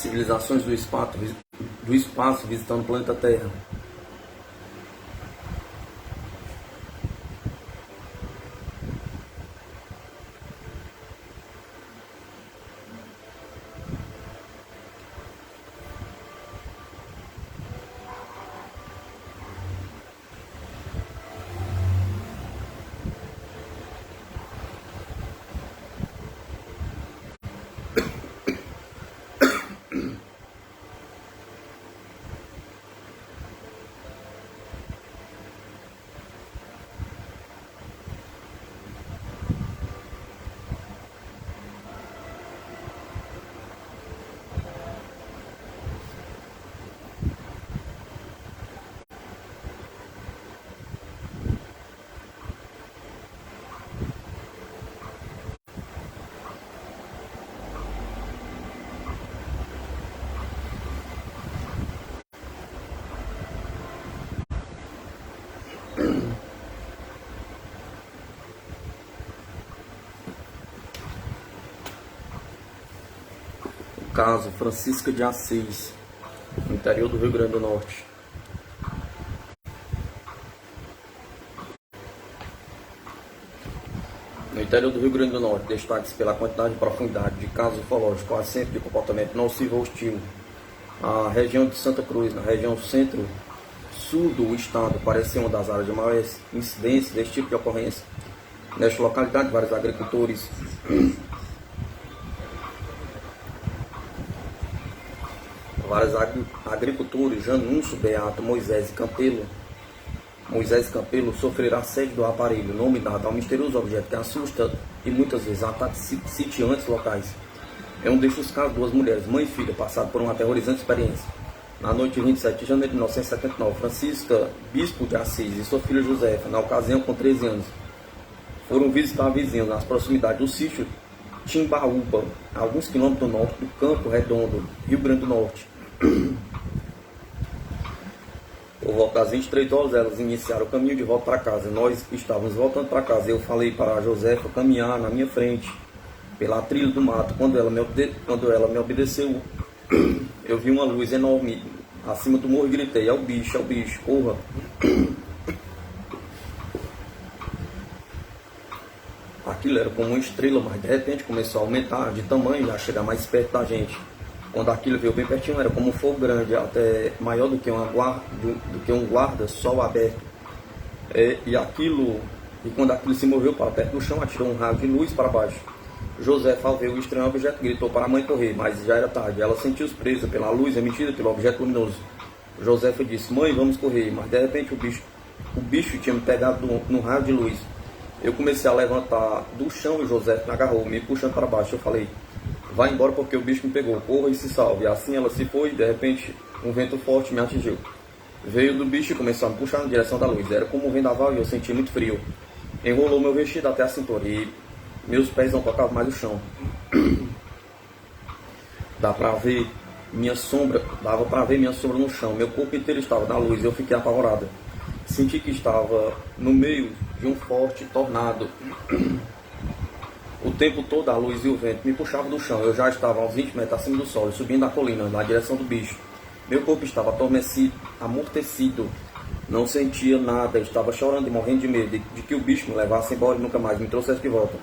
Civilizações do espaço visitando o planeta Terra. Caso Francisca de Assis, no interior do Rio Grande do Norte. No interior do Rio Grande do Norte, destaque-se pela quantidade e profundidade de casos ufológicos, quase sempre de comportamento nocivo ou hostil. A região de Santa Cruz, na região centro-sul do estado, parece ser uma das áreas de maior incidência desse tipo de ocorrência. Nesta localidade, vários agricultores Janunço, Beato, Moisés e Campelo sofreram assédio do aparelho, nome dado ao misterioso objeto que assusta e muitas vezes ataca sitiantes locais. É um destes casos, duas mulheres, mãe e filha, passaram por uma aterrorizante experiência. Na noite de 27 de janeiro de 1979, Francisca, bispo de Assis, e sua filha Josefa, na ocasião com 13 anos, foram visitar vizinhos nas proximidades do sítio Timbaúba, a alguns quilômetros do norte do Campo Redondo, Rio Grande do Norte. Por volta das 23 horas, elas iniciaram o caminho de volta para casa. Nós estávamos voltando para casa. Eu falei para a Josefa caminhar na minha frente, pela trilha do mato. Quando ela me obedeceu, eu vi uma luz enorme acima do morro e gritei: é o bicho, corra. Aquilo era como uma estrela, mas de repente começou a aumentar de tamanho e a chegar mais perto da gente. Quando aquilo veio bem pertinho, era como um fogo grande, até maior do que um guarda-sol aberto. E quando aquilo se moveu para perto do chão, atirou um raio de luz para baixo. Josefa, ao ver o estranho objeto, gritou para a mãe correr, mas já era tarde. Ela sentiu-se presa pela luz emitida pelo objeto luminoso. Josefa disse: mãe, vamos correr. Mas de repente o bicho tinha me pegado no raio de luz. Eu comecei a levantar do chão e Josefa me agarrou, me puxando para baixo. Eu falei: vai embora porque o bicho me pegou, corra e se salve. E assim ela se foi e de repente um vento forte me atingiu. Veio do bicho e começou a me puxar na direção da luz. Era como um vendaval e eu senti muito frio. Enrolou meu vestido até a cintura e meus pés não tocavam mais o chão. Dava para ver minha sombra no chão. Meu corpo inteiro estava na luz e eu fiquei apavorada. Senti que estava no meio de um forte tornado. O tempo todo a luz e o vento me puxavam do chão. Eu já estava a uns 20 metros acima do solo, subindo a colina, na direção do bicho. Meu corpo estava amortecido. Não sentia nada, estava chorando e morrendo de medo de que o bicho me levasse embora e nunca mais me trouxesse de volta.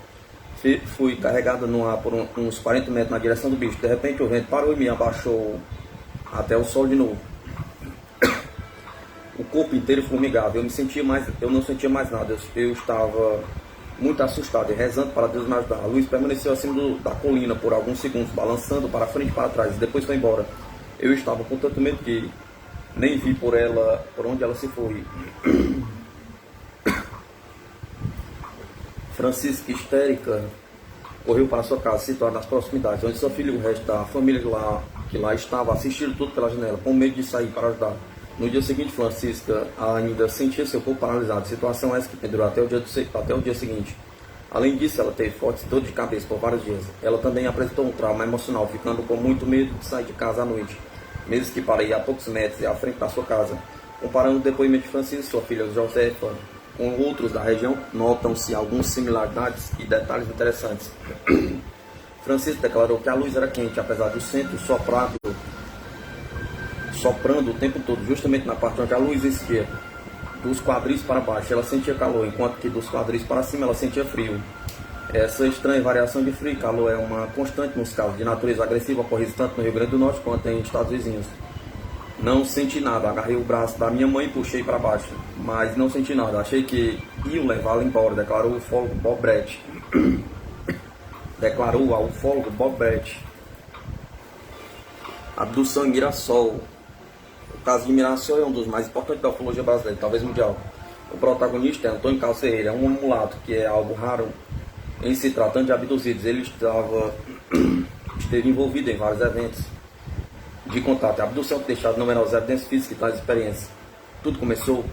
Fui carregado no ar por uns 40 metros na direção do bicho. De repente o vento parou e me abaixou até o solo de novo. O corpo inteiro formigava. Eu não sentia mais nada. Eu estava muito assustado e rezando para Deus me ajudar. A luz permaneceu acima da colina por alguns segundos, balançando para frente e para trás, e depois foi embora. Eu estava com tanto medo que nem vi por onde ela se foi. Francisca, histérica, correu para sua casa, situada nas proximidades, onde sua filha e o resto da família que lá estava assistindo tudo pela janela, com medo de sair para ajudar. No dia seguinte, Francisca ainda sentia seu corpo paralisado, situação essa que pendurou até o dia seguinte. Além disso, ela teve fortes dores de cabeça por vários dias. Ela também apresentou um trauma emocional, ficando com muito medo de sair de casa à noite, mesmo que para ir a poucos metros e à frente da sua casa. Comparando o depoimento de Francisca e sua filha Josefa com outros da região, notam-se algumas similaridades e detalhes interessantes. Francisco declarou que a luz era quente, apesar do centro soprando o tempo todo, justamente na parte onde a luz existia. Dos quadris para baixo ela sentia calor, enquanto que dos quadris para cima ela sentia frio. Essa estranha variação de frio e calor é uma constante nos casos de natureza agressiva ocorridos tanto no Rio Grande do Norte quanto em estados vizinhos. Não senti nada, agarrei o braço da minha mãe e puxei para baixo, mas não senti nada, achei que iam levá-la embora, declarou o ufólogo Bob Brett. Declarou ao ufólogo Bob Brett. Abdução em Mirassol. O caso de Mirassol é um dos mais importantes da ufologia brasileira, talvez mundial. O protagonista é Antônio Carlos Ferreira, um mulato, que é algo raro em se tratando de abduzidos. Ele esteve envolvido em vários eventos de contato. A abdução que deixava numerosas evidências físicas e tais experiências. Tudo começou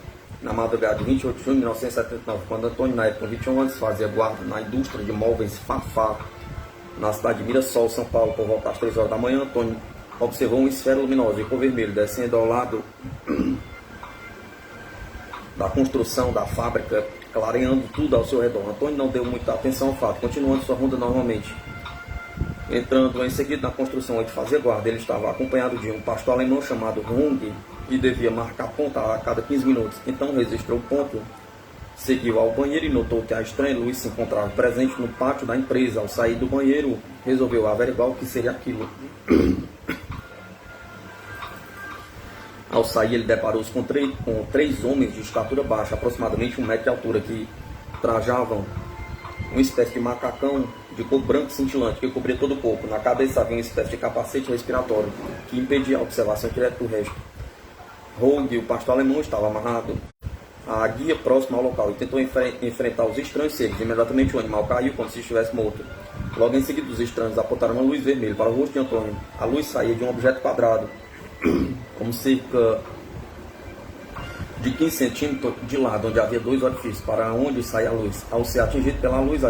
na madrugada de 28 de junho de 1979, quando Antônio, na época com 21 anos, fazia guarda na indústria de móveis Fafá, na cidade de Mirassol, São Paulo, por volta das 3 horas da manhã. Antônio observou uma esfera luminosa de cor vermelho descendo ao lado da construção da fábrica, clareando tudo ao seu redor. Antônio não deu muita atenção ao fato, continuando sua ronda normalmente. Entrando em seguida na construção onde fazia guarda, ele estava acompanhado de um pastor alemão chamado Hung, que devia marcar ponta a cada 15 minutos. Então registrou o ponto, seguiu ao banheiro e notou que a estranha luz se encontrava presente no pátio da empresa. Ao sair do banheiro, resolveu averiguar o que seria aquilo. Ao sair, ele deparou-se com três homens de estatura baixa, aproximadamente 1 metro de altura, que trajavam uma espécie de macacão de cor branca cintilante que cobria todo o corpo. Na cabeça havia uma espécie de capacete respiratório que impedia a observação direta do resto. Rogue, o pastor alemão, estava amarrado à guia próxima ao local e tentou enfrentar os estranhos seres. Imediatamente o animal caiu como se estivesse morto. Logo em seguida, os estranhos apontaram uma luz vermelha para o rosto de Antônio. A luz saía de um objeto quadrado, como cerca de 15 centímetros de lado, onde havia 2 orifícios para onde saía a luz. Ao ser atingido pela luz,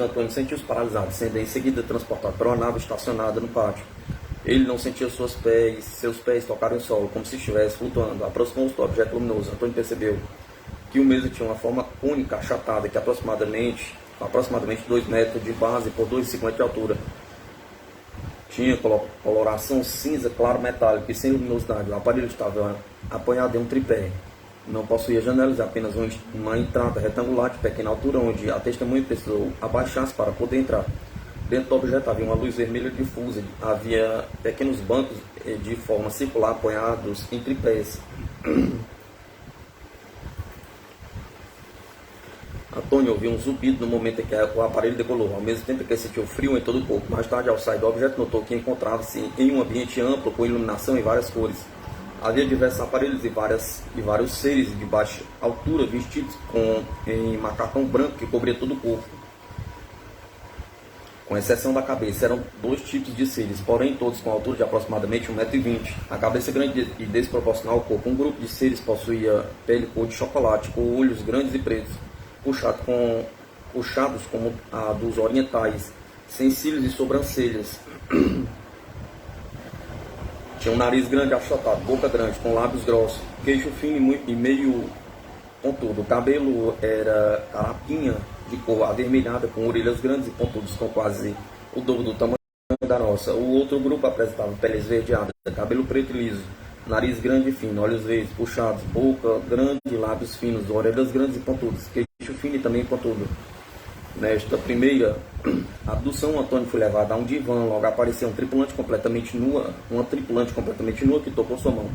Antônio sentiu-se paralisado, sendo em seguida transportado para uma nave estacionada no pátio. Ele não sentia seus pés tocarem o solo, como se estivesse flutuando. Aproximou-se do objeto luminoso. Antônio percebeu que o mesmo tinha uma forma cônica, achatada, que aproximadamente 2 metros de base por 2,50 de altura. Tinha coloração cinza claro metálico e sem luminosidade. O aparelho estava apoiado em um tripé. Não possuía janelas, apenas uma entrada retangular de pequena altura, onde a testemunha precisou abaixar-se para poder entrar. Dentro do objeto havia uma luz vermelha difusa. Havia pequenos bancos de forma circular apoiados em tripés. Antônio ouviu um zumbido no momento em que o aparelho decolou, ao mesmo tempo que sentiu frio em todo o corpo. Mais tarde, ao sair do objeto, notou que encontrava-se em um ambiente amplo, com iluminação em várias cores. Havia diversos aparelhos e vários seres de baixa altura, vestidos em macacão branco que cobria todo o corpo, com exceção da cabeça. Eram 2 tipos de seres, porém todos com altura de aproximadamente 1,20 m. A cabeça grande e desproporcional ao corpo. Um grupo de seres possuía pele cor de chocolate, com olhos grandes e pretos, puxados como a dos orientais, sem cílios e sobrancelhas. Tinha um nariz grande achatado, boca grande, com lábios grossos, queixo fino e meio pontudo. O cabelo era carapinha, de cor avermelhada, com orelhas grandes e pontudas, com quase o dobro do tamanho da nossa. O outro grupo apresentava pele esverdeada, cabelo preto e liso, nariz grande e fino, olhos verdes puxados, boca grande, lábios finos, orelhas grandes e pontudas, queixo fino e também pontudo. Nesta primeira abdução, Antônio foi levado a um divã. Logo apareceu uma tripulante completamente nua que tocou sua mão.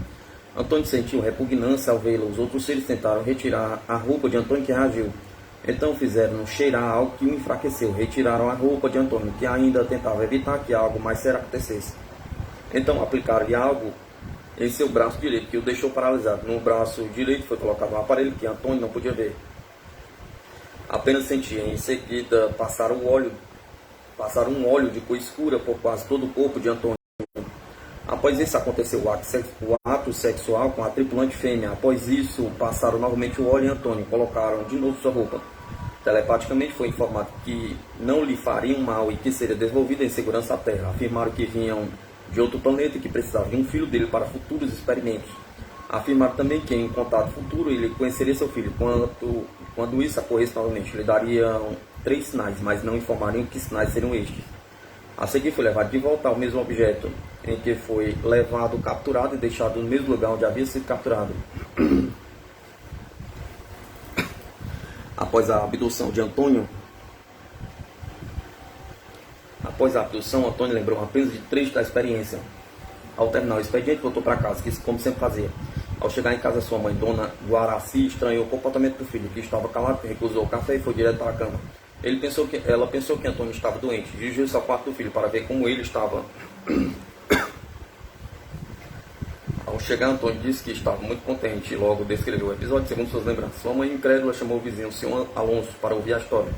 Antônio sentiu repugnância ao vê-la. Os outros seres tentaram retirar a roupa de Antônio, que reagiu. Então fizeram cheirar algo que o enfraqueceu. Retiraram a roupa de Antônio, que ainda tentava evitar que algo mais sério acontecesse. Então aplicaram-lhe algo em seu braço direito, que o deixou paralisado. No braço direito foi colocado um aparelho que Antônio não podia ver, apenas sentia. Em seguida passaram um óleo de cor escura por quase todo o corpo de Antônio. Após isso aconteceu o ato sexual com a tripulante fêmea. Após isso passaram novamente o óleo em Antônio, colocaram de novo sua roupa. Telepaticamente foi informado que não lhe fariam mal e que seria devolvido em segurança à Terra. Afirmaram que vinham de outro planeta e que precisavam de um filho dele para futuros experimentos. Afirmaram também que em contato futuro ele conheceria seu filho. Quando isso ocorresse novamente, lhe dariam 3 sinais, mas não informaram que sinais seriam estes. A seguir foi levado de volta ao mesmo objeto, em que foi levado, capturado e deixado no mesmo lugar onde havia sido capturado. Após a abdução, Antônio lembrou apenas de trechos da experiência. Ao terminar o expediente, voltou para casa, como sempre fazia. Ao chegar em casa, sua mãe, Dona Guaraci, estranhou o comportamento do filho, que estava calado, recusou o café e foi direto para a cama. Ela pensou que Antônio estava doente. Dirigiu-se ao quarto do filho para ver como ele estava. Ao chegar, Antônio disse que estava muito contente e logo descreveu o episódio segundo suas lembranças. Sua mãe, incrédula, chamou o vizinho, o senhor Alonso, para ouvir a história.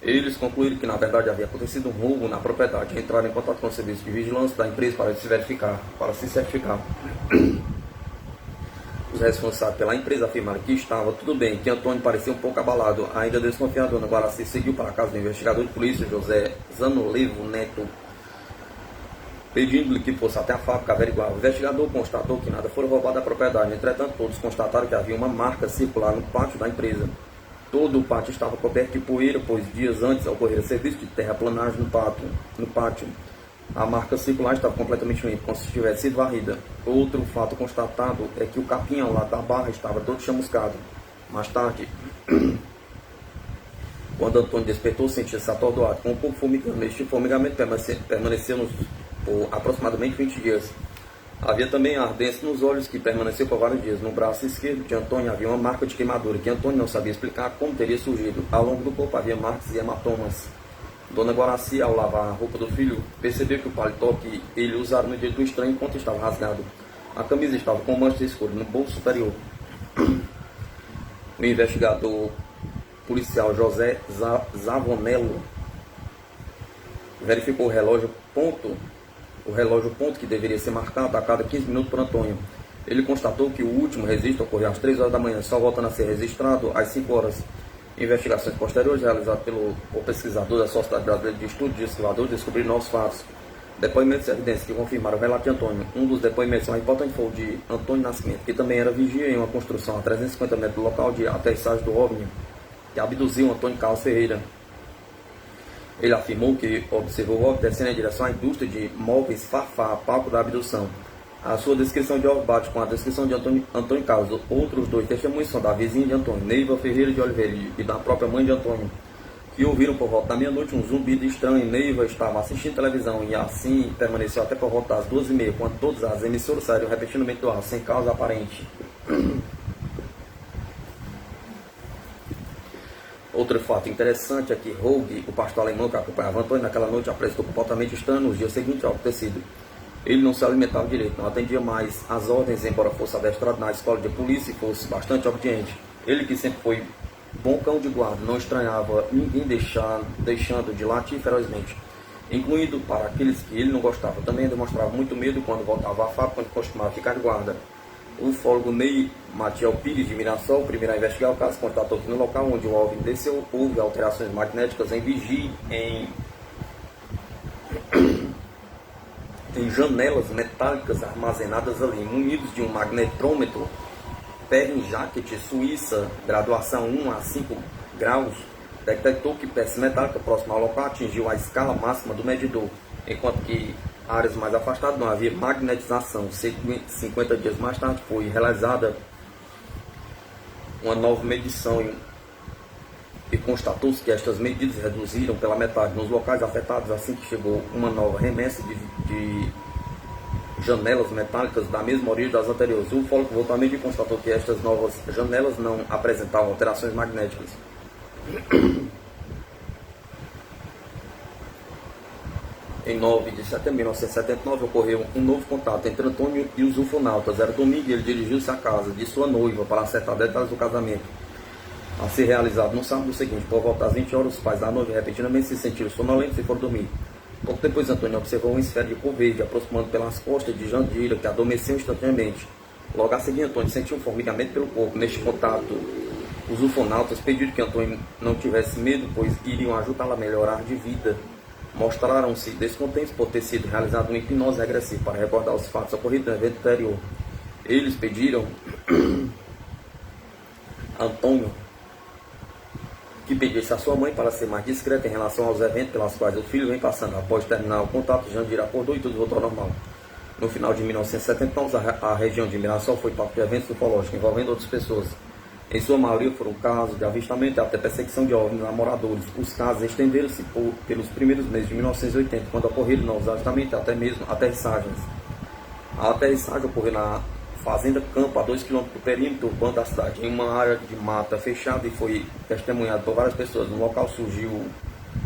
Eles concluíram que, na verdade, havia acontecido um roubo na propriedade. Entraram em contato com o serviço de vigilância da empresa para se certificar. Os responsáveis pela empresa afirmaram que estava tudo bem, que Antônio parecia um pouco abalado. Ainda desconfiado, Dona Guaraci seguiu para a casa do investigador de polícia, José Zanolevo Neto, pedindo-lhe que fosse até a fábrica averiguar. O investigador constatou que nada fora roubado da propriedade. Entretanto, todos constataram que havia uma marca circular no pátio da empresa. Todo o pátio estava coberto de poeira, pois dias antes ocorrera serviço de terraplanagem no pátio. A marca circular estava completamente limpa, como se tivesse sido varrida. Outro fato constatado é que o capim ao lado da barra estava todo chamuscado. Mais tarde, quando Antônio despertou, sentia-se atordoado com um pouco formigando. Este formigamento permaneceu por aproximadamente 20 dias. Havia também ardência nos olhos, que permaneceu por vários dias. No braço esquerdo de Antônio havia uma marca de queimadura, que Antônio não sabia explicar como teria surgido. Ao longo do corpo havia marcas e hematomas. Dona Guaraci, ao lavar a roupa do filho, percebeu que o paletó que ele usara no dia do estranho encontro estava rasgado. A camisa estava com mancha escura no bolso superior. O investigador policial José Zavonello verificou o relógio ponto que deveria ser marcado a cada 15 minutos por Antônio. Ele constatou que o último registro ocorreu às 3 horas da manhã, só voltando a ser registrado às 5 horas. Investigações posteriores realizadas pelo pesquisador da Sociedade Brasileira de Estudos de Escavadores descobriram novos fatos. Depoimentos e evidências que confirmaram o relato de Antônio. Um dos depoimentos mais importantes foi o de Antônio Nascimento, que também era vigia em uma construção a 350 metros do local de aterrissagem do OVNI, que abduziu Antônio Carlos Ferreira. Ele afirmou que observou o OVNI descendo em direção à indústria de móveis Fafá, palco da abdução. A sua descrição de OVNI bate com a descrição de Antônio Carlos. Outros 2 testemunhos são da vizinha de Antônio, Neiva Ferreira de Oliveira, e da própria mãe de Antônio, que ouviram por volta da meia-noite um zumbido estranho. Neiva estava assistindo televisão e assim permaneceu até por volta das 2h30, quando todas as emissoras saíram repetidamente do ar, sem causa aparente. Outro fato interessante é que Rogue, o pastor alemão que acompanhava Antônio naquela noite, apresentou comportamento estranho nos dias seguintes ao acontecido. Ele não se alimentava direito, não atendia mais às ordens, embora fosse adestrado na escola de polícia e fosse bastante obediente. Ele, que sempre foi bom cão de guarda, não estranhava ninguém deixando de latir ferozmente, incluindo para aqueles que ele não gostava. Também demonstrava muito medo quando voltava à fábrica, quando costumava ficar de guarda. O ufólogo Ney Matiel Pires de Mirassol, primeiro a investigar o caso, constatou que no local onde o OVNI desceu houve alterações magnéticas em janelas metálicas armazenadas ali, munidos de um magnetrômetro Perrin Jacket Suíça, graduação 1 a 5 graus, detectou que peça metálica próxima ao local atingiu a escala máxima do medidor, enquanto que áreas mais afastadas não havia magnetização. 50 dias mais tarde foi realizada uma nova medição e constatou-se que estas medidas reduziram pela metade nos locais afetados. Assim que chegou uma nova remessa de janelas metálicas da mesma origem das anteriores. O ufólogo voltou a medir e constatou que estas novas janelas não apresentavam alterações magnéticas. Em 9 de setembro de 1979 ocorreu um novo contato entre Antônio e os ufonautas. Era domingo e ele dirigiu-se à casa de sua noiva para acertar detalhes do casamento a ser realizado no sábado seguinte. Por volta das 20 horas, os pais da noiva repentinamente se sentiram sonolentos e foram dormir. Pouco depois, Antônio observou uma esfera de cor verde aproximando pelas costas de Jandira, que adormeceu instantaneamente. Logo a seguir, Antônio sentiu um formigamento pelo corpo. Neste contato, os ufonautas pediram que Antônio não tivesse medo, pois iriam ajudá-lo a melhorar de vida. Mostraram-se descontentes por ter sido realizada uma hipnose regressiva para recordar os fatos ocorridos no evento anterior. Eles pediram a Antônio que pedisse a sua mãe para ser mais discreta em relação aos eventos pelas quais o filho vem passando. Após terminar o contato, Jandir acordou e tudo voltou ao normal. No final de 1979, a região de Mirassol foi palco de eventos ufológicos envolvendo outras pessoas. Em sua maioria foram casos de avistamento e até perseguição de OVNIs a moradores. Os casos estenderam-se pelos primeiros meses de 1980, quando ocorreram novos avistamentos e até mesmo aterrissagens. A aterrissagem ocorreu na Fazenda Campo, a 2 km do perímetro urbano da cidade, em uma área de mata fechada, e foi testemunhado por várias pessoas. No local surgiu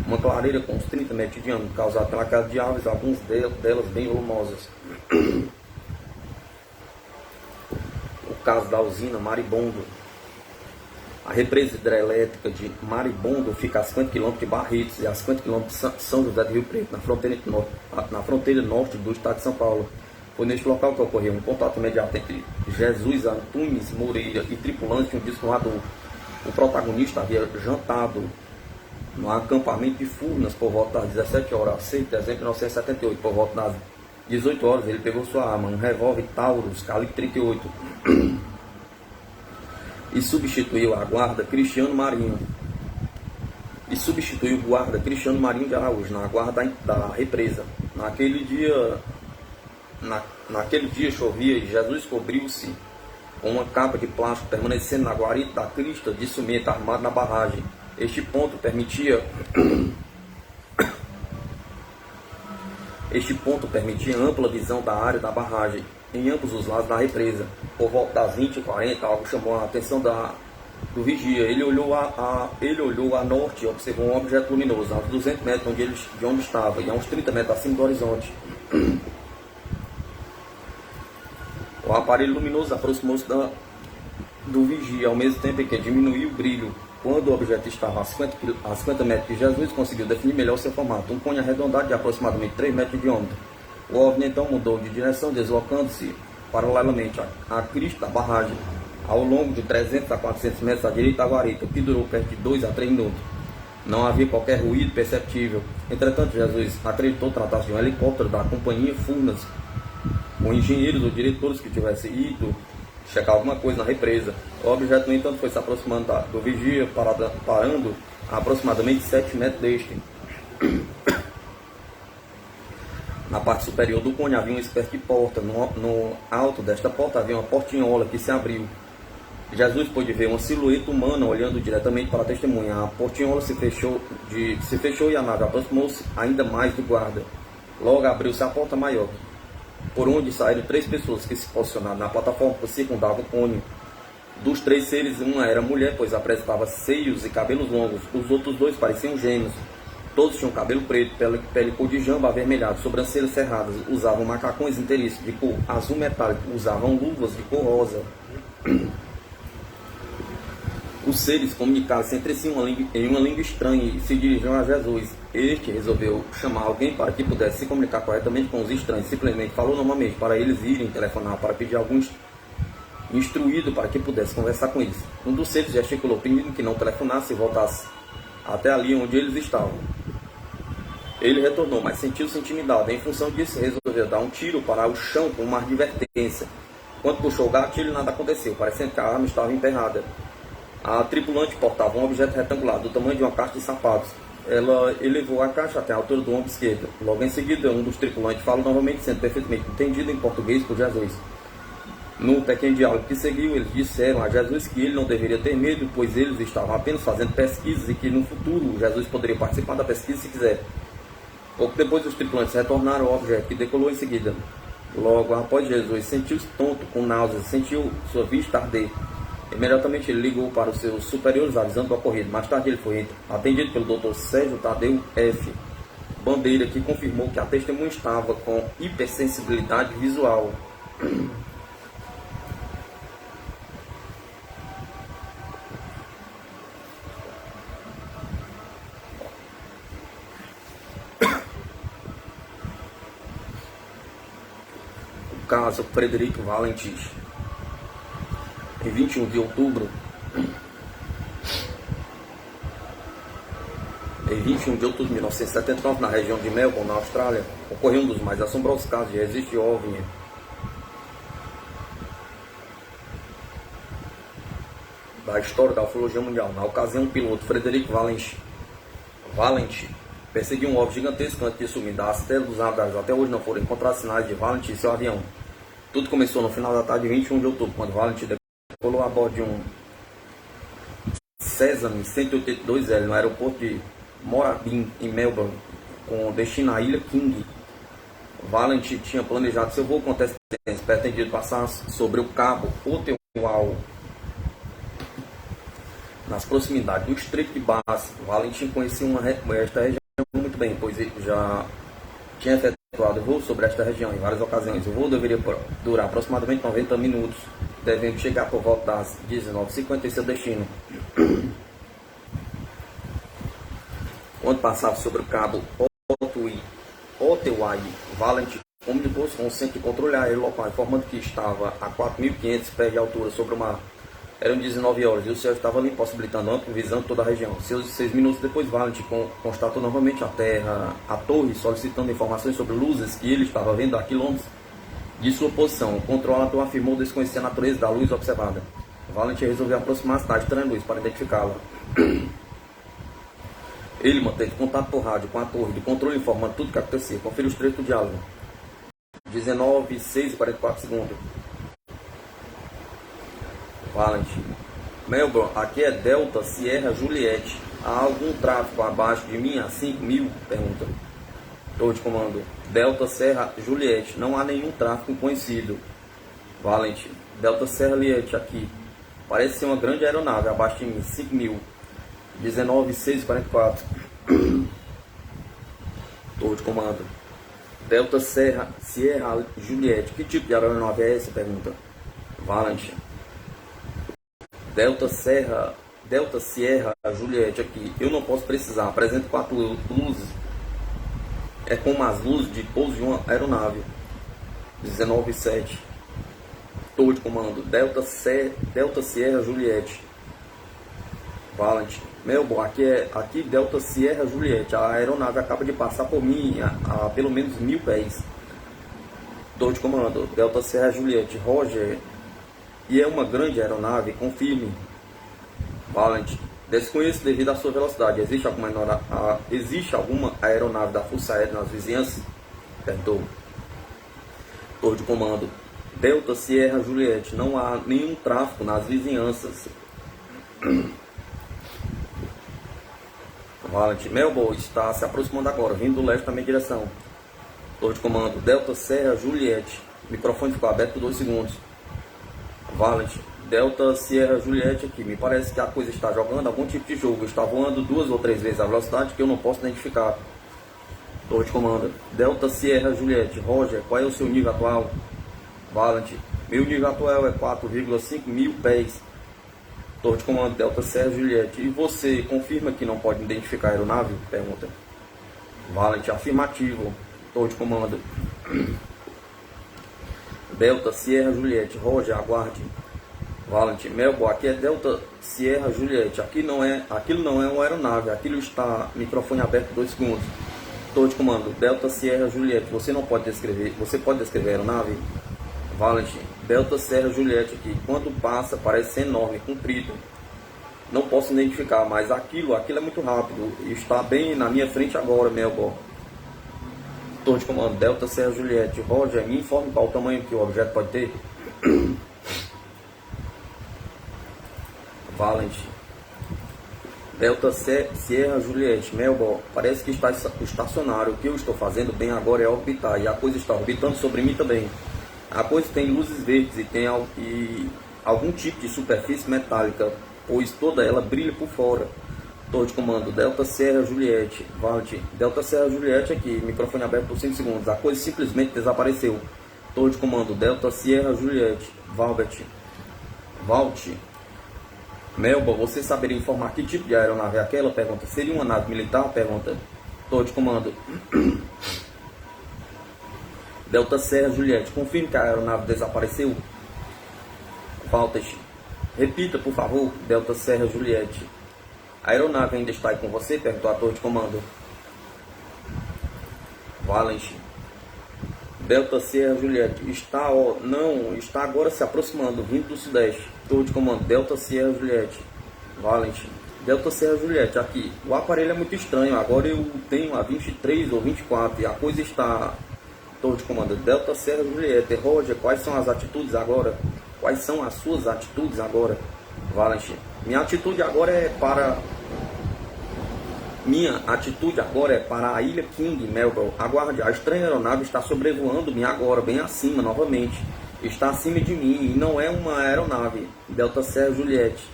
uma clareira com uns 30 metros de diâmetro, causada pela queda de aves, algumas delas bem volumosas. O caso da usina Maribondo. A represa hidrelétrica de Maribondo fica a 50 km de Barretos e a 50 km de São José do Rio Preto, na fronteira norte do estado de São Paulo. Foi neste local que ocorreu um contato imediato entre Jesus Antunes Moreira e tripulante de um disco voador. O protagonista havia jantado no acampamento de Furnas por volta das 17 horas, 6 de dezembro de 1978. Por volta das 18 horas, ele pegou sua arma, um revólver Taurus, calibre 38, e substituiu o guarda Cristiano Marinho de Araújo na guarda da represa. Naquele dia chovia e Jesus cobriu-se com uma capa de plástico, permanecendo na guarita da crista de cimento armado na barragem. Este ponto permitia ampla visão da área da barragem em ambos os lados da represa. Por volta das 20h40, algo chamou a atenção do vigia. Ele olhou a norte e observou um objeto luminoso a uns 200 metros de onde estava, e a uns 30 metros acima do horizonte. O aparelho luminoso aproximou-se do vigia, ao mesmo tempo em que diminuiu o brilho. Quando o objeto estava a 50 metros de Jesus, conseguiu definir melhor seu formato, um cone arredondado de aproximadamente 3 metros de diâmetro. O OVNI então mudou de direção, deslocando-se paralelamente à crista da barragem, ao longo de 300 a 400 metros à direita da guarita, que durou perto de 2 a 3 minutos. Não havia qualquer ruído perceptível. Entretanto, Jesus acreditou tratar-se de um helicóptero da companhia Furnas, com engenheiros ou diretores que tivessem ido checar alguma coisa na represa. O objeto, no entanto, foi se aproximando do vigia, parando a aproximadamente 7 metros deste. Na parte superior do cone havia uma espécie de porta. No alto desta porta havia uma portinhola que se abriu. Jesus pôde ver uma silhueta humana olhando diretamente para a testemunha. A portinhola se fechou e a nave aproximou-se ainda mais do guarda. Logo abriu-se a porta maior, por onde saíram 3 pessoas que se posicionaram na plataforma que circundava o cone. Dos 3 seres, uma era mulher, pois apresentava seios e cabelos longos. Os outros 2 pareciam gêmeos. Todos tinham cabelo preto, pele cor de jamba avermelhado, sobrancelhas cerradas, usavam macacões inteiriços de cor azul metálico, usavam luvas de cor rosa. Os seres comunicavam-se entre si em uma língua estranha e se dirigiam a Jesus. Este resolveu chamar alguém para que pudesse se comunicar corretamente com os estranhos. Simplesmente falou normalmente para eles irem telefonar para pedir algum instruído para que pudesse conversar com eles. Um dos seres gesticulou pedindo que não telefonasse e voltasse até ali onde eles estavam. Ele retornou, mas sentiu-se intimidado. Em função disso, resolveu dar um tiro para o chão com uma advertência. Quando puxou o gatilho, nada aconteceu, parecendo que a arma estava emperrada. A tripulante portava um objeto retangular do tamanho de uma caixa de sapatos. Ela elevou a caixa até a altura do ombro esquerdo. Logo em seguida, um dos tripulantes falou novamente, sendo perfeitamente entendido em português por Jesus. No pequeno diálogo que seguiu, eles disseram a Jesus que ele não deveria ter medo, pois eles estavam apenas fazendo pesquisas e que no futuro Jesus poderia participar da pesquisa se quiser. Pouco depois, os tripulantes retornaram ao objeto, que decolou em seguida. Logo após, Jesus sentiu-se tonto, com náuseas, sentiu sua vista arder. Imediatamente ele ligou para os seus superiores avisando do ocorrido. Mais tarde ele foi atendido pelo Dr. Sérgio Tadeu F. Bandeira, que confirmou que a testemunha estava com hipersensibilidade visual. O caso Frederico Valentis. Em 21 de outubro de 1979, na região de Melbourne, na Austrália, ocorreu um dos mais assombrosos casos de registro de OVNI. da história da ufologia mundial. Na ocasião, o piloto Frederico Valenti perseguiu um OVNI gigantesco antes de sumir da Astela dos radares. Até hoje não foram encontrados sinais de Valenti e seu avião. Tudo começou no final da tarde de 21 de outubro, quando Valenti decolou a bordo de um Cessna 182L no aeroporto de Moorabbin, em Melbourne, com destino à ilha King. Valenti tinha planejado seu voo com antecedência, pretendido passar sobre o cabo Otewao, nas proximidades do Estreito de Bass. Valenti conhecia esta região muito bem, pois ele já tinha efetuado voo sobre esta região em várias ocasiões. O voo deveria durar aproximadamente 90 minutos, devendo chegar por volta das 19h50 em seu destino. Quando passava sobre o cabo Otewao, Valenti comunicou-se com o centro de controle aéreo local, informando que estava a 4.500 pés de altura sobre o mar. Eram 19 horas e o céu estava limpo, possibilitando ampla visão de toda a região. 6 minutos depois, Valenti constatou novamente a torre, solicitando informações sobre luzes que ele estava vendo a quilômetros de sua posição. O controlador afirmou desconhecer a natureza da luz observada. Valenti resolveu aproximar-se da estranha luz para identificá-la. Ele manteve contato por rádio com a torre de controle, informando tudo o que acontecia. Confira os trechos do diálogo. 19, 6 e 44 segundos. Valenti: Melbourne, aqui é Delta Sierra Juliette. Há algum tráfego abaixo de mim a 5.000? Pergunta. Torre de comando: Delta Sierra Juliette. Não há nenhum tráfego conhecido. Valenti: Delta Sierra Juliette aqui. Parece ser uma grande aeronave abaixo de mim. 5.000. 19, 6 e 44. Torre de comando: Delta Sierra Juliette. Que tipo de aeronave é essa? Pergunta. Valenti: Delta Sierra Juliette aqui. Eu não posso precisar. Apresento 4 luzes. É como as luzes de pouso de uma aeronave. 19, 7. Torre de comando: Delta Sierra Juliette. Valenti: Melbourne, aqui Delta Sierra Juliette. A aeronave acaba de passar por mim a pelo menos 1.000 pés. Torre de comando: Delta Sierra Juliette. Roger. E é uma grande aeronave, confirme. Valenti: desconheço devido à sua velocidade. Existe alguma aeronave da Força Aérea nas vizinhanças? Perguntou. Torre de comando: Delta Sierra Juliette. Não há nenhum tráfego nas vizinhanças. Valenti: Melbourne está se aproximando agora, vindo do leste na minha direção. Torre de comando: Delta Sierra Juliette. O microfone ficou aberto por 2 segundos. Valenti: Delta Sierra Juliette aqui. Me parece que a coisa está jogando algum tipo de jogo. Está voando 2 ou 3 vezes a velocidade que eu não posso identificar. Torre de comando: Delta Sierra Juliette. Roger, qual é o seu nível atual? Valenti: meu nível atual é 4,5 mil pés. Torre de comando: Delta Sierra Juliette. E você confirma que não pode identificar a aeronave? Pergunta. Valenti: afirmativo. Torre de comando: Delta Sierra Juliette. Roger, aguarde. Valenti: Melbourne, aqui é Delta Sierra Juliette. Aquilo não é uma aeronave. Aquilo está microfone aberto 2 segundos. Torre de comando: Delta Sierra Juliette. Você pode descrever a aeronave? Valenti: Delta Sierra Juliette aqui. Quando passa parece ser enorme, comprido. Não posso identificar, mas aquilo é muito rápido. Está bem na minha frente agora, Melbourne. Torre de comando: Delta Sierra Juliette. Roger, me informe qual o tamanho que o objeto pode ter. Valenti: Delta Sierra Juliette. Melbourne, parece que está estacionário. O que eu estou fazendo bem agora é orbitar, e a coisa está orbitando sobre mim também. A coisa tem luzes verdes e tem algum tipo de superfície metálica, pois toda ela brilha por fora. Torre de comando: Delta Sierra Juliette. Valenti: Delta Sierra Juliette aqui. Microfone aberto por 5 segundos. A coisa simplesmente desapareceu. Torre de comando: Delta Sierra Juliette. Valenti: Melbourne, você saberia informar que tipo de aeronave é aquela? Pergunta. Seria uma nave militar? Pergunta. Torre de comando: Delta Sierra Juliette. Confirme que a aeronave desapareceu. Valenti: repita, por favor. Delta Sierra Juliette. A aeronave ainda está aí com você? Perguntou a torre de comando. Valenti: Delta Sierra Juliette, está, ó, não, está agora se aproximando, vindo do sudeste. Torre de comando, Delta Sierra Juliette, Valentim. Delta Sierra Juliette, aqui. O aparelho é muito estranho, agora eu tenho a 23 ou 24 e a coisa está... Torre de comando, Delta Sierra Juliette, Roger, quais são as atitudes agora? Quais são as suas atitudes agora? Valentim, minha atitude agora é para a ilha King, Melbourne. Aguarde, a estranha aeronave está sobrevoando-me agora, bem acima, novamente. Está acima de mim e não é uma aeronave. Delta Sierra Juliette.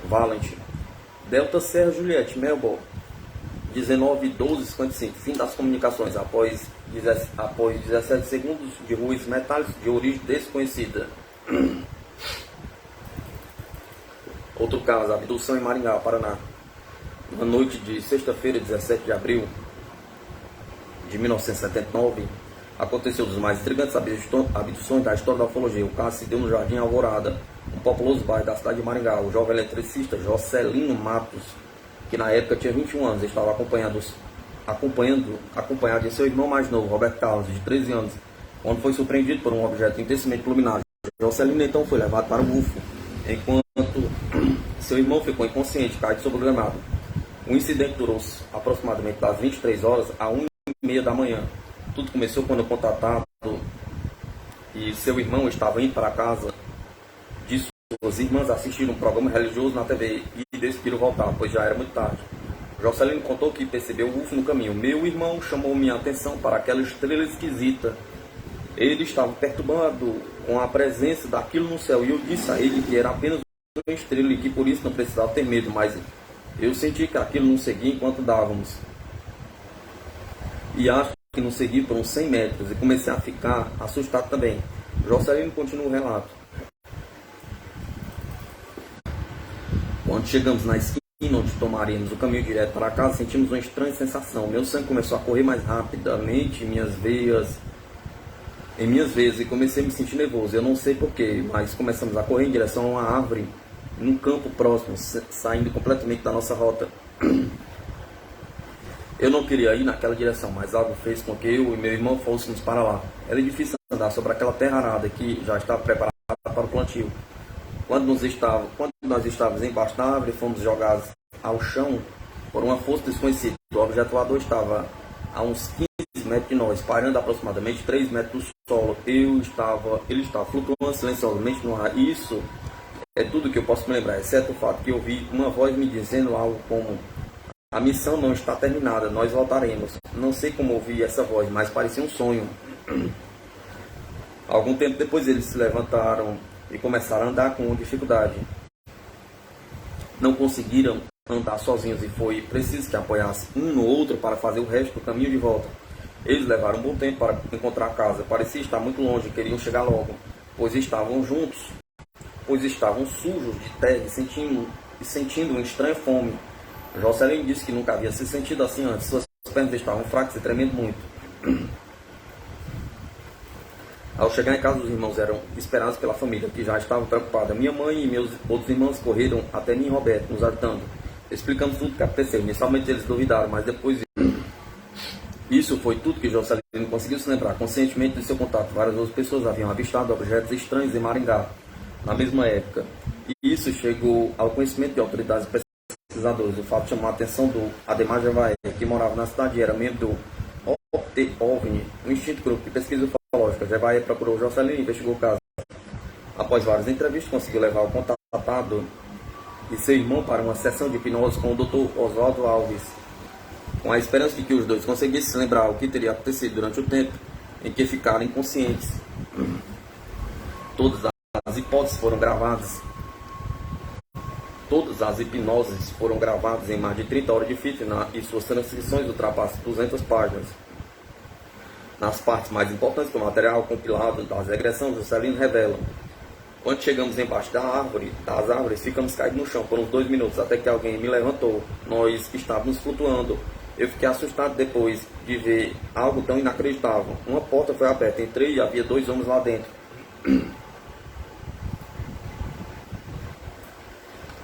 Valentim. Delta Sierra Juliette, Melbourne. 19:12:55. Fim das comunicações. Após 17 segundos de ruídos metálicos de origem desconhecida. Outro caso, abdução em Maringá, Paraná. Na noite de sexta-feira, 17 de abril de 1979, aconteceu dos mais intrigantes abduções da história da ufologia. O caso se deu no Jardim Alvorada, um populoso bairro da cidade de Maringá. O jovem eletricista Jocelino Matos, que na época tinha 21 anos, estava acompanhado de seu irmão mais novo, Roberto Carlos, de 13 anos, quando foi surpreendido por um objeto intensamente iluminado. Jocelino então foi levado para o UFO, enquanto seu irmão ficou inconsciente, caído sobre o gramado. O incidente durou aproximadamente das 23 horas a 1h30 da manhã. Tudo começou quando o contatado e seu irmão estavam indo para a casa de suas irmãs assistir um programa religioso na TV e decidiram voltar, pois já era muito tarde. Jocelino contou que percebeu o UFO no caminho. Meu irmão chamou minha atenção para aquela estrela esquisita. Ele estava perturbado com a presença daquilo no céu e eu disse a ele que era apenas uma estrela e que por isso não precisava ter medo, mas eu senti que aquilo não seguia enquanto dávamos. E acho que não seguia por uns 100 metros e comecei a ficar assustado também. Jocelino continua o relato. Quando chegamos na esquina onde tomaríamos o caminho direto para casa, sentimos uma estranha sensação. Meu sangue começou a correr mais rapidamente em minhas veias e comecei a me sentir nervoso. Eu não sei porquê, mas começamos a correr em direção a uma árvore num campo próximo, saindo completamente da nossa rota. Eu não queria ir naquela direção, mas algo fez com que eu e meu irmão fôssemos para lá. Era difícil andar sobre aquela terra arada que já estava preparada para o plantio. Quando nós estávamos embaixo da árvore, fomos jogados ao chão por uma força desconhecida. O objeto voador estava a uns 15 metros de nós, parando aproximadamente 3 metros do solo. Ele estava flutuando silenciosamente no ar. Isso é tudo que eu posso me lembrar, exceto o fato que eu ouvi uma voz me dizendo algo como: a missão não está terminada, nós voltaremos. Não sei como ouvi essa voz, mas parecia um sonho. Algum tempo depois eles se levantaram e começaram a andar com dificuldade. Não conseguiram andar sozinhos e foi preciso que apoiassem um no outro para fazer o resto do caminho de volta. Eles levaram um bom tempo para encontrar a casa. Parecia estar muito longe, queriam chegar logo, pois estavam sujos de terra e sentindo uma estranha fome. Jocelyn disse que nunca havia se sentido assim antes. Suas pernas estavam fracas e tremendo muito. Ao chegar em casa, os irmãos eram esperados pela família, que já estava preocupada. Minha mãe e meus outros irmãos correram até mim e Roberto, nos ajudando. Explicamos tudo o que aconteceu. Inicialmente eles duvidaram, mas depois... Isso foi tudo que Jocelyn conseguiu se lembrar. Conscientemente de seu contato, várias outras pessoas haviam avistado objetos estranhos em Maringá, na mesma época. E isso chegou ao conhecimento de autoridades pesquisadoras. O fato chamou a atenção do Ademar Jevaé, que morava na cidade e era membro do OVNI, um extinto grupo de pesquisa ufológica. Jevaé procurou Jocelyn e investigou o caso. Após várias entrevistas, conseguiu levar o contatado e seu irmão para uma sessão de hipnose com o Dr. Oswaldo Alves, com a esperança de que os dois conseguissem se lembrar o que teria acontecido durante o tempo em que ficaram inconscientes. Todas as hipóteses foram gravadas. Todas as hipnoses foram gravadas em mais de 30 horas de fita e suas transcrições ultrapassam 200 páginas. Nas partes mais importantes do material compilado das regressões, Jocelyn revela: quando chegamos embaixo das árvores, ficamos caídos no chão por uns 2 minutos, até que alguém me levantou. Nós estávamos flutuando. Eu fiquei assustado depois de ver algo tão inacreditável. Uma porta foi aberta, entrei e havia 2 homens lá dentro.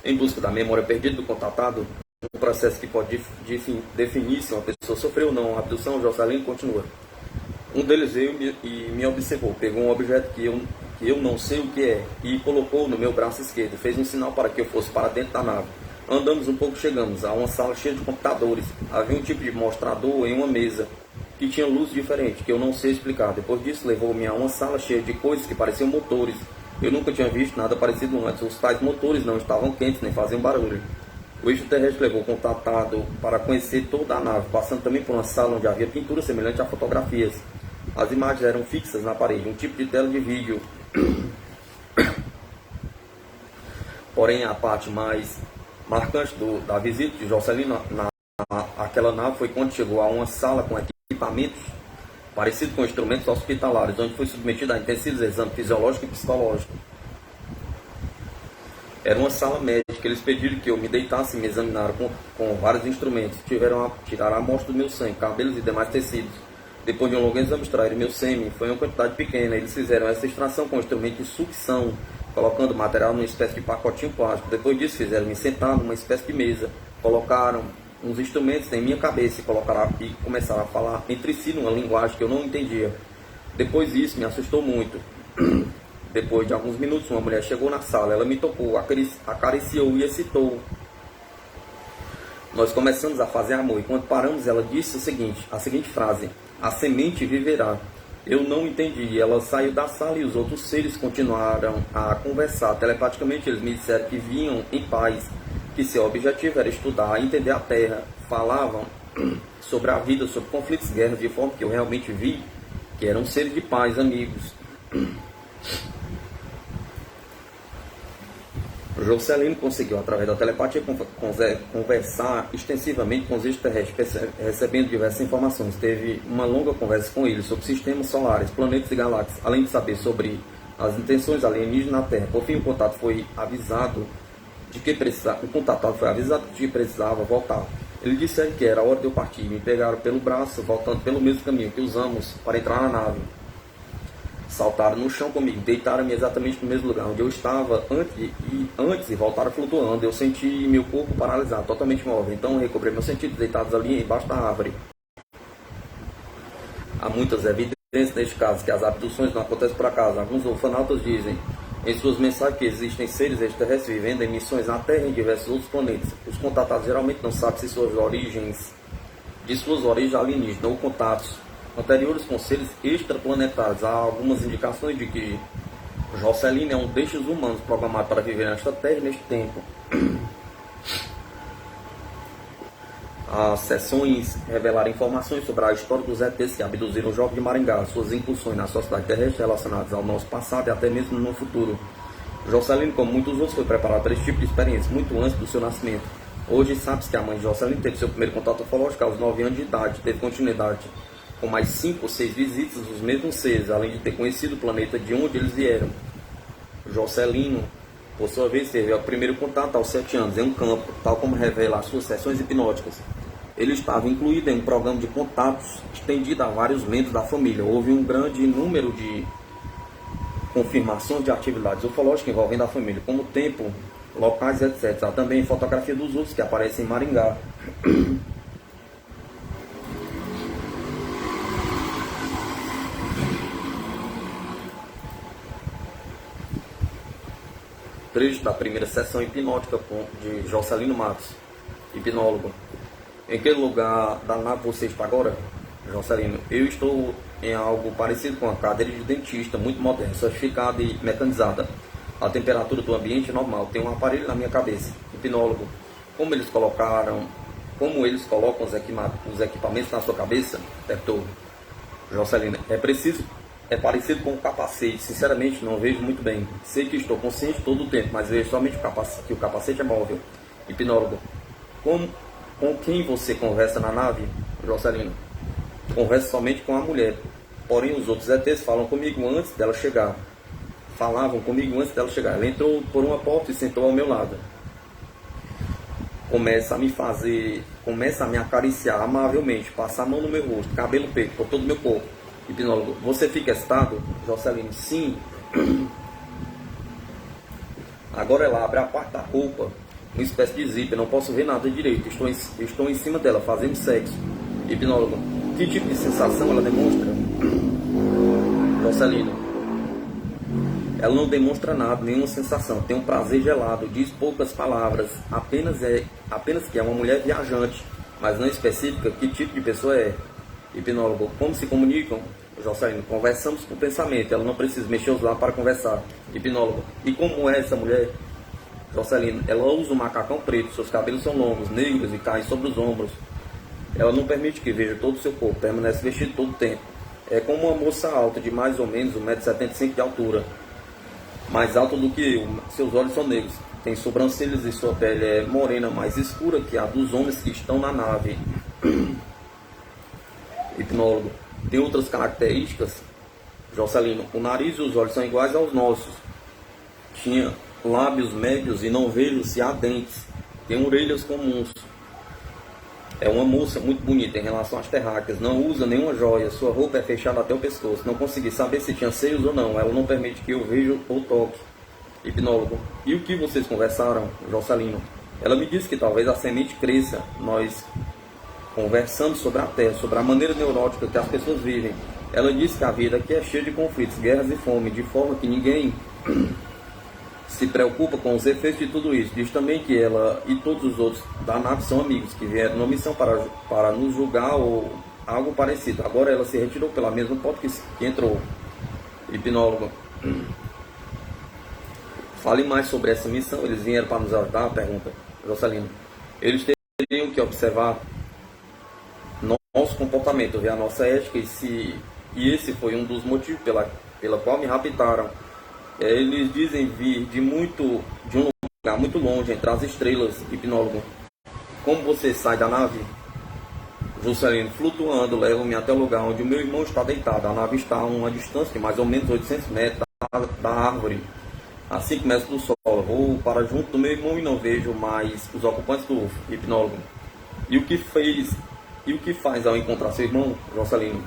Em busca da memória perdida do contatado, um processo que pode definir se uma pessoa sofreu ou não uma abdução. Jocelyn continua. Um deles veio e me observou, pegou um objeto que eu não sei o que é e colocou no meu braço esquerdo, fez um sinal para que eu fosse para dentro da nave. Andamos um pouco, chegamos a uma sala cheia de computadores. Havia um tipo de mostrador em uma mesa que tinha luz diferente, que eu não sei explicar. Depois disso, levou-me a uma sala cheia de coisas que pareciam motores. Eu nunca tinha visto nada parecido antes. Os tais motores não estavam quentes, nem faziam barulho. O extraterrestre levou o contatado para conhecer toda a nave, passando também por uma sala onde havia pintura semelhante a fotografias. As imagens eram fixas na parede, um tipo de tela de vídeo. Porém, a parte mais marcante da visita de Jocelyn àquela nave foi quando chegou a uma sala com equipamentos parecidos com instrumentos hospitalares, onde foi submetido a intensivos exames fisiológico e psicológico. Era uma sala médica, eles pediram que eu me deitasse e me examinaram com vários instrumentos. Tiraram a amostra do meu sangue, cabelos e demais tecidos. Depois de um longo exame, extraíram meu sêmen, foi uma quantidade pequena. Eles fizeram essa extração com um instrumento de sucção, colocando o material numa espécie de pacotinho plástico. Depois disso, fizeram me sentar numa espécie de mesa, colocaram uns instrumentos em minha cabeça e começaram a falar entre si numa linguagem que eu não entendia. Depois disso, me assustou muito. Depois de alguns minutos, uma mulher chegou na sala, ela me tocou, acariciou e excitou. Nós começamos a fazer amor e quando paramos, ela disse a seguinte frase: a semente viverá. Eu não entendi. Ela saiu da sala e os outros seres continuaram a conversar. Telepaticamente eles me disseram que vinham em paz, que seu objetivo era estudar, entender a Terra. Falavam sobre a vida, sobre conflitos, guerras, de forma que eu realmente vi que eram seres de paz, amigos. Jocelyn conseguiu, através da telepatia, conversar extensivamente com os extraterrestres, recebendo diversas informações. Teve uma longa conversa com eles sobre sistemas solares, planetas e galáxias, além de saber sobre as intenções alienígenas na Terra. Por fim, o contatado foi avisado de que precisava voltar. Eles disseram que era hora de eu partir. Me pegaram pelo braço, voltando pelo mesmo caminho que usamos para entrar na nave. Saltaram no chão comigo, deitaram-me exatamente no mesmo lugar onde eu estava antes e voltaram flutuando. Eu senti meu corpo paralisado, totalmente móvel. Então eu recobrei meus sentidos deitados ali embaixo da árvore. Há muitas evidências neste caso que as abduções não acontecem por acaso. Alguns ufanautas dizem em suas mensagens que existem seres extraterrestres vivendo em missões na Terra e em diversos outros planetas. Os contatados geralmente não sabem se suas origens alienígenas ou contatos anteriores com seres extraplanetários. Há algumas indicações de que Jocelyn é um destes humanos programado para viver nesta Terra e neste tempo. As sessões revelaram informações sobre a história dos ETs que abduziram o jovem de Maringá, suas incursões na sociedade terrestre relacionadas ao nosso passado e até mesmo no futuro. Jocelyn, como muitos outros, foi preparado para esse tipo de experiência muito antes do seu nascimento. Hoje sabe-se que a mãe de Jocelyn teve seu primeiro contato ufológico aos 9 anos de idade, teve continuidade com mais 5 ou 6 visitas dos mesmos seres, além de ter conhecido o planeta de onde eles vieram. Jocelyn, por sua vez, teve o primeiro contato aos 7 anos em um campo, tal como revela as suas sessões hipnóticas. Ele estava incluído em um programa de contatos estendido a vários membros da família. Houve um grande número de confirmações de atividades ufológicas envolvendo a família, como tempo, locais, etc. Há também fotografia dos outros que aparecem em Maringá. Trecho da primeira sessão hipnótica de Jocelyn Matos, hipnólogo. Em que lugar da nave você está agora, Jocelyn? Eu estou em algo parecido com uma cadeira de dentista, muito moderna, sofisticada e mecanizada. A temperatura do ambiente é normal. Tem um aparelho na minha cabeça. Hipnólogo. Como eles colocam os equipamentos na sua cabeça? Perguntou Jocelyn. É parecido com um capacete. Sinceramente, não vejo muito bem. Sei que estou consciente todo o tempo, mas vejo somente que o capacete é móvel. Hipnólogo. Com quem você conversa na nave, Jocelyn? Conversa somente com a mulher. Porém, os outros ETs falavam comigo antes dela chegar. Ela entrou por uma porta e sentou ao meu lado. Começa a me acariciar amavelmente, passar a mão no meu rosto, cabelo, peito, por todo o meu corpo. Hipnólogo. Você fica excitado? Jocelyn. Sim. Agora ela abre a parte da roupa uma espécie de zíper, não posso ver nada direito, estou em cima dela, fazendo sexo. Hipnólogo, que tipo de sensação ela demonstra? Jocelino, ela não demonstra nada, nenhuma sensação, tem um prazer gelado, diz poucas palavras, apenas que é uma mulher viajante, mas não específica que tipo de pessoa é. Hipnólogo, como se comunicam? Jocelino, conversamos por pensamento, ela não precisa mexer os lábios para conversar. Hipnólogo, e como é essa mulher? Jocelino, ela usa um macacão preto, seus cabelos são longos, negros e caem sobre os ombros. Ela não permite que veja todo o seu corpo, permanece vestido todo o tempo. É como uma moça alta, de mais ou menos 1,75 m de altura. Mais alta do que eu, seus olhos são negros. Tem sobrancelhas e sua pele é morena, mais escura que a dos homens que estão na nave. Hipnólogo, tem outras características? Jocelino, o nariz e os olhos são iguais aos nossos. Tinha lábios médios e não vejo se há dentes. Tem orelhas comuns. É uma moça muito bonita em relação às terráqueas. Não usa nenhuma joia. Sua roupa é fechada até o pescoço. Não consegui saber se tinha seios ou não. Ela não permite que eu veja ou toque. Hipnólogo, e o que vocês conversaram? Jocelino, ela me disse que talvez a semente cresça. Nós conversamos sobre a Terra, sobre a maneira neurótica que as pessoas vivem. Ela disse que a vida aqui é cheia de conflitos, guerras e fome, de forma que ninguém se preocupa com os efeitos de tudo isso. Diz também que ela e todos os outros da nave são amigos, que vieram numa missão para nos julgar ou algo parecido. Agora ela se retirou pela mesma porta que entrou. Hipnólogo, fale mais sobre essa missão. Eles vieram para nos ajudar? Pergunta Jocelino. Eles teriam que observar nosso comportamento, ver a nossa ética, e esse foi um dos motivos pela qual me raptaram. Eles dizem vir de um lugar muito longe, entre as estrelas. Hipnólogo, como você sai da nave? Juscelino, flutuando, levam-me até o lugar onde o meu irmão está deitado. A nave está a uma distância de mais ou menos 800 metros da árvore, a 5 metros do solo. Vou para junto do meu irmão e não vejo mais os ocupantes do UFO. Hipnólogo, e o que faz ao encontrar seu irmão? Jocelino,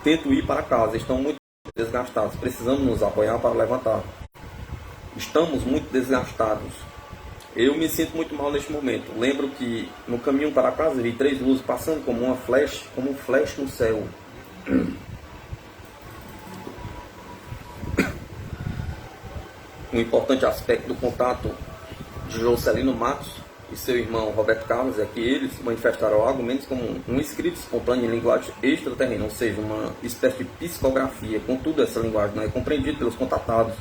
tento ir para casa, estão muito desgastados, precisamos nos apoiar para levantar. Estamos muito desgastados. Eu me sinto muito mal neste momento. Lembro que no caminho para casa vi 3 luzes passando como um flash no céu. Um importante aspecto do contato de Jocelino Matos e seu irmão Roberto Carlos é que eles manifestaram algo menos como um escrito espontâneo em linguagem extraterrena, ou seja, uma espécie de psicografia. Contudo, essa linguagem não é compreendida pelos contatados,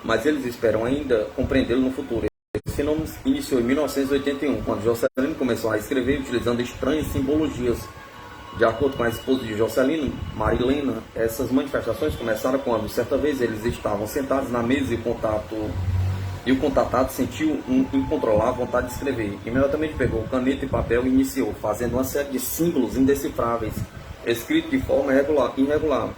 mas eles esperam ainda compreendê-lo no futuro. Esse fenômeno iniciou em 1981, quando Jocelino começou a escrever utilizando estranhas simbologias. De acordo com a esposa de Jocelino, Marilena, essas manifestações começaram quando, certa vez, eles estavam sentados na mesa e o contatado sentiu incontrolável vontade de escrever. Imediatamente pegou caneta e papel e iniciou, fazendo uma série de símbolos indecifráveis, escritos de forma irregular.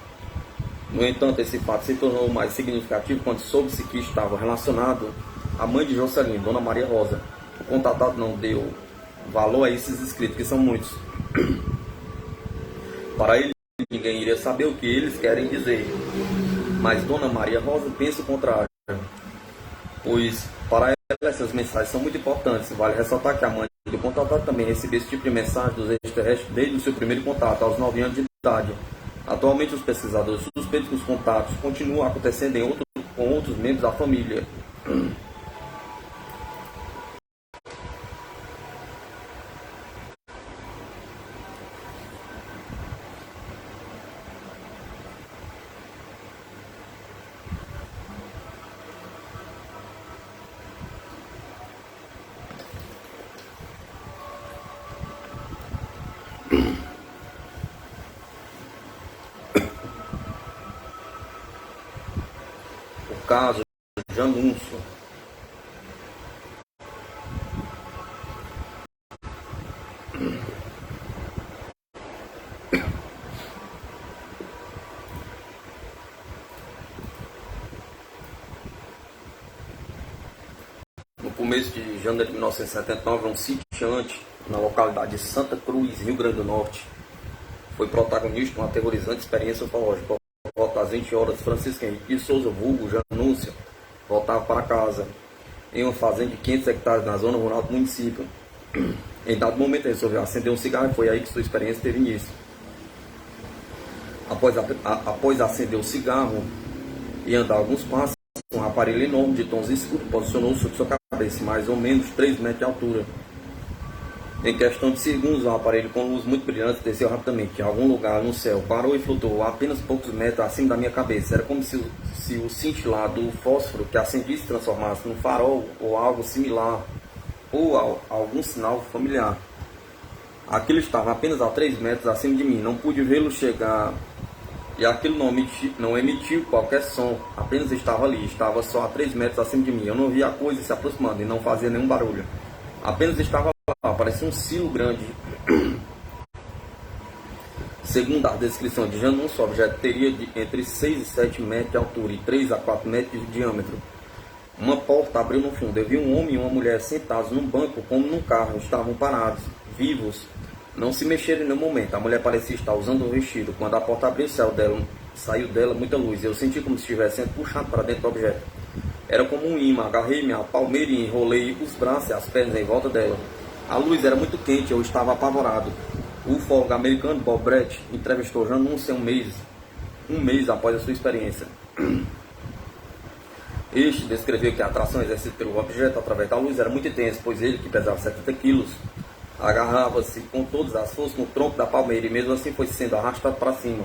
No entanto, esse fato se tornou mais significativo quando soube-se que estava relacionado à mãe de Jocelino, Dona Maria Rosa. O contatado não deu valor a esses escritos, que são muitos. Para ele, ninguém iria saber o que eles querem dizer. Mas Dona Maria Rosa pensa o contrário, pois para ela essas mensagens são muito importantes. Vale ressaltar que a mãe do contatado também recebeu esse tipo de mensagem dos extraterrestres desde o seu primeiro contato, aos 9 anos de idade. Atualmente, os pesquisadores suspeitam que os contatos continuam acontecendo com outros membros da família. O caso Janúncio. No começo de janeiro de 1979, um sitiante na localidade de Santa Cruz, Rio Grande do Norte, foi protagonista de uma aterrorizante experiência ufológica. Por volta das 20 horas, Francisco Henrique de Souza, vulgo Janúncio, voltava para casa. em uma fazenda de 500 hectares na zona rural do município. Em dado momento, resolveu acender um cigarro e foi aí que sua experiência teve início. Após acender o cigarro e andar alguns passos, um aparelho enorme de tons escuros posicionou sobre sua cabeça, mais ou menos 3 metros de altura. Em questão de segundos, um aparelho com luz muito brilhante desceu rapidamente em algum lugar no céu, parou e flutuou a apenas poucos metros acima da minha cabeça. Era como se o cintilar do fósforo que acendia se transformasse num farol ou algo similar, ou algum sinal familiar. Aquilo estava apenas a 3 metros acima de mim, não pude vê-lo chegar, e aquilo não emitiu qualquer som, apenas estava ali, estava só a 3 metros acima de mim. Eu não via a coisa se aproximando e não fazia nenhum barulho, apenas estava lá, parecia um silo grande. Segundo a descrição de Janúncio, o objeto teria entre 6 e 7 metros de altura e 3 a 4 metros de diâmetro. Uma porta abriu no fundo. Eu vi um homem e uma mulher sentados num banco como num carro. Estavam parados, vivos. Não se mexeram em nenhum momento. A mulher parecia estar usando um vestido. Quando a porta abriu, saiu dela muita luz. Eu senti como se estivesse sendo puxado para dentro do objeto. Era como um imã. Agarrei-me à palmeira e enrolei os braços e as pernas em volta dela. A luz era muito quente. Eu estava apavorado. O ufólogo americano Bob Brett entrevistou Janúncio um mês após a sua experiência. Este descreveu que a atração exercida pelo objeto através da luz era muito intensa, pois ele, que pesava 70 quilos, agarrava-se com todas as forças no tronco da palmeira e mesmo assim foi sendo arrastado para cima.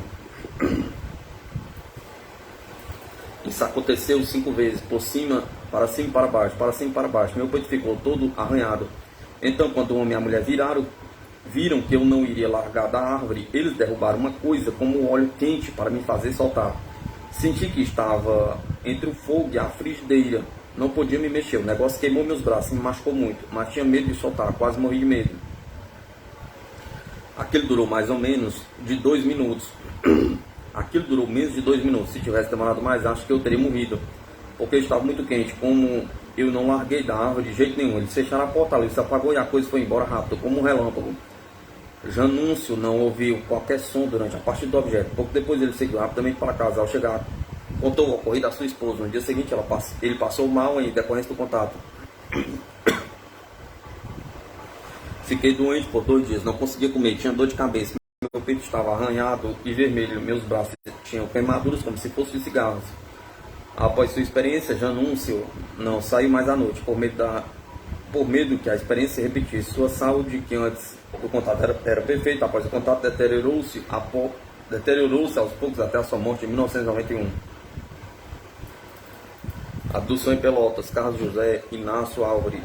Isso aconteceu 5 vezes, por cima, para cima e para baixo, para cima e para baixo. Meu peito ficou todo arranhado. Então, quando o homem e a mulher viram que eu não iria largar da árvore, eles derrubaram uma coisa como um óleo quente para me fazer soltar. Senti que estava entre o fogo e a frigideira. Não podia me mexer. O negócio queimou meus braços, me machucou muito, mas tinha medo de soltar, quase morri de medo. Aquilo durou mais ou menos de 2 minutos. Aquilo durou menos de 2 minutos. Se tivesse demorado mais, acho que eu teria morrido, porque estava muito quente. Como eu não larguei da árvore de jeito nenhum, eles fecharam a porta, ali se apagou e a coisa foi embora rápido, como um relâmpago. Janúncio não ouviu qualquer som durante a partida do objeto. Pouco depois ele seguiu rapidamente para casa. Ao chegar, contou o ocorrido à sua esposa. No dia seguinte ele passou mal em decorrência do contato. Fiquei doente por 2 dias, não conseguia comer, tinha dor de cabeça. Meu peito estava arranhado e vermelho, meus braços tinham queimaduras como se fossem cigarros. Após sua experiência, Janúncio não saiu mais à noite, por medo que a experiência se repetisse. Sua saúde, que antes do contato era perfeita, após o contato deteriorou-se aos poucos até a sua morte em 1991. Abdução em Pelotas, Carlos José Inácio Álvares.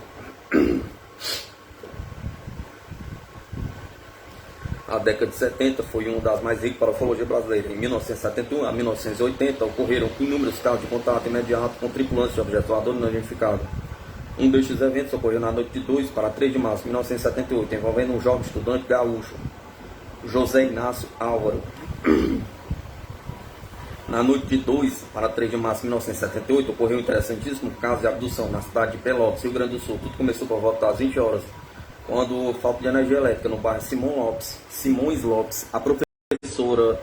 A década de 70 foi uma das mais ricas para a ufologia brasileira. Em 1971 a 1980 ocorreram inúmeros casos de contato imediato com tripulantes de objetos voadores não identificados. Um destes eventos ocorreu na noite de 2 para 3 de março de 1978, envolvendo um jovem estudante gaúcho, José Inácio Álvaro. Na noite de 2 para 3 de março de 1978, ocorreu um interessantíssimo caso de abdução na cidade de Pelotas, Rio Grande do Sul. Tudo começou por volta das 20 horas, quando falta de energia elétrica no bairro Simões Lopes, a professora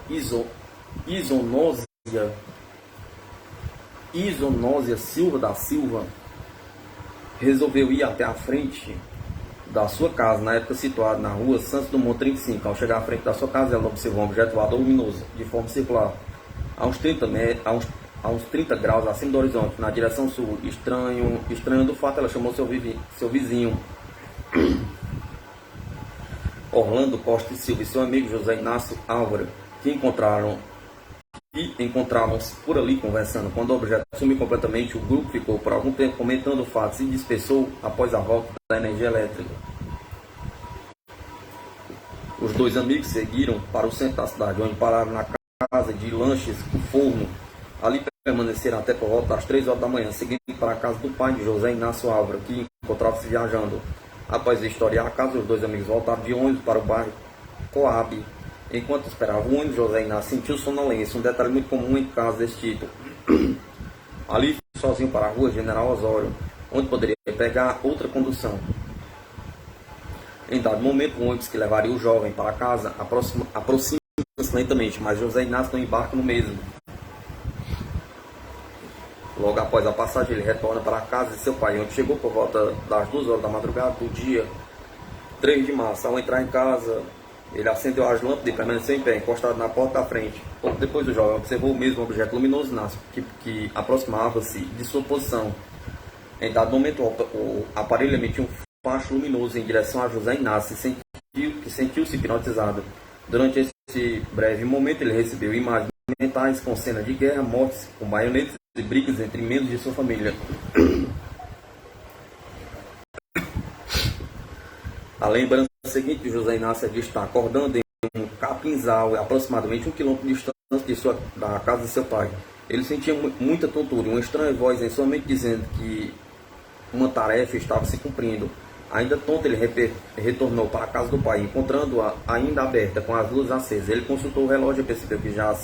Isonósia Silva da Silva resolveu ir até a frente da sua casa, na época situada na rua Santos Dumont 35. Ao chegar à frente da sua casa, ela observou um objeto voador luminoso, de forma circular, a uns 30 graus acima do horizonte, na direção sul. Estranhando o fato, ela chamou seu vizinho, Orlando Costa e Silva, e seu amigo José Inácio Álvaro, que encontravam-se por ali conversando. Quando o objeto sumiu completamente, o grupo ficou por algum tempo comentando o fato e se dispersou após a volta da energia elétrica. Os 2 amigos seguiram para o centro da cidade, onde pararam na casa de lanches O Forno. Ali permaneceram até por volta das 3 horas da manhã, seguindo para a casa do pai de José Inácio Álvaro, que encontrava-se viajando. Após historiar a casa, os 2 amigos voltaram de ônibus para o bairro Coab. Enquanto esperavam o ônibus, José Inácio sentiu sonolência, um detalhe muito comum em casos desse tipo. Ali foi sozinho para a rua General Osório, onde poderia pegar outra condução. Em dado momento, o ônibus que levaria o jovem para casa aproxima-se lentamente, mas José Inácio não embarca no mesmo. Logo após a passagem, ele retorna para a casa de seu pai, onde chegou por volta das 2 horas da madrugada do dia 3 de março. Ao entrar em casa, ele acendeu as lâmpadas e permaneceu em pé, encostado na porta da frente. Pouco depois, o jovem observou o mesmo objeto luminoso que aproximava-se de sua posição. Em dado momento, o aparelho emitiu um facho luminoso em direção a José Inácio, que sentiu-se hipnotizado. Durante esse breve momento, ele recebeu imagens mentais com cenas de guerra, mortes, com baionetas e brigas entre membros de sua família. A lembrança seguinte de José Inácio é de estar acordando em um capinzal, aproximadamente 1 quilômetro de distância da casa de seu pai. Ele sentia muita tontura e uma estranha voz em sua mente dizendo que uma tarefa estava se cumprindo. Ainda tonto, ele retornou para a casa do pai, encontrando-a ainda aberta, com as luzes acesas. Ele consultou o relógio e percebeu que já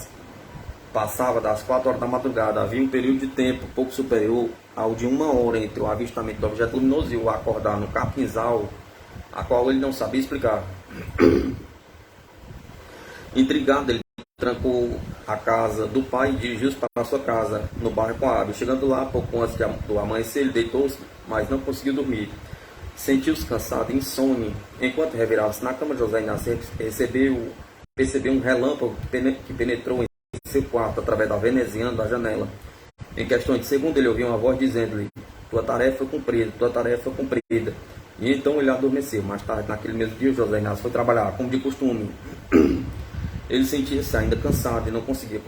passava das 4 horas da madrugada. Havia um período de tempo pouco superior ao de 1 hora entre o avistamento do objeto luminoso e o acordar no capinzal, a qual ele não sabia explicar. Intrigado, ele trancou a casa do pai e dirigiu-se para a sua casa, no bairro Coab. Chegando lá, pouco antes do amanhecer, ele deitou-se, mas não conseguiu dormir. Sentiu-se cansado e insone. Enquanto revirava-se na cama, José Inácio percebeu um relâmpago que penetrou em seu quarto através da veneziana da janela. Em questão de segundo, ele ouviu uma voz dizendo-lhe: tua tarefa foi cumprida, tua tarefa foi cumprida. E então ele adormeceu. Mais tarde, naquele mesmo dia, José Inácio foi trabalhar, como de costume. Ele sentia-se ainda cansado e não conseguia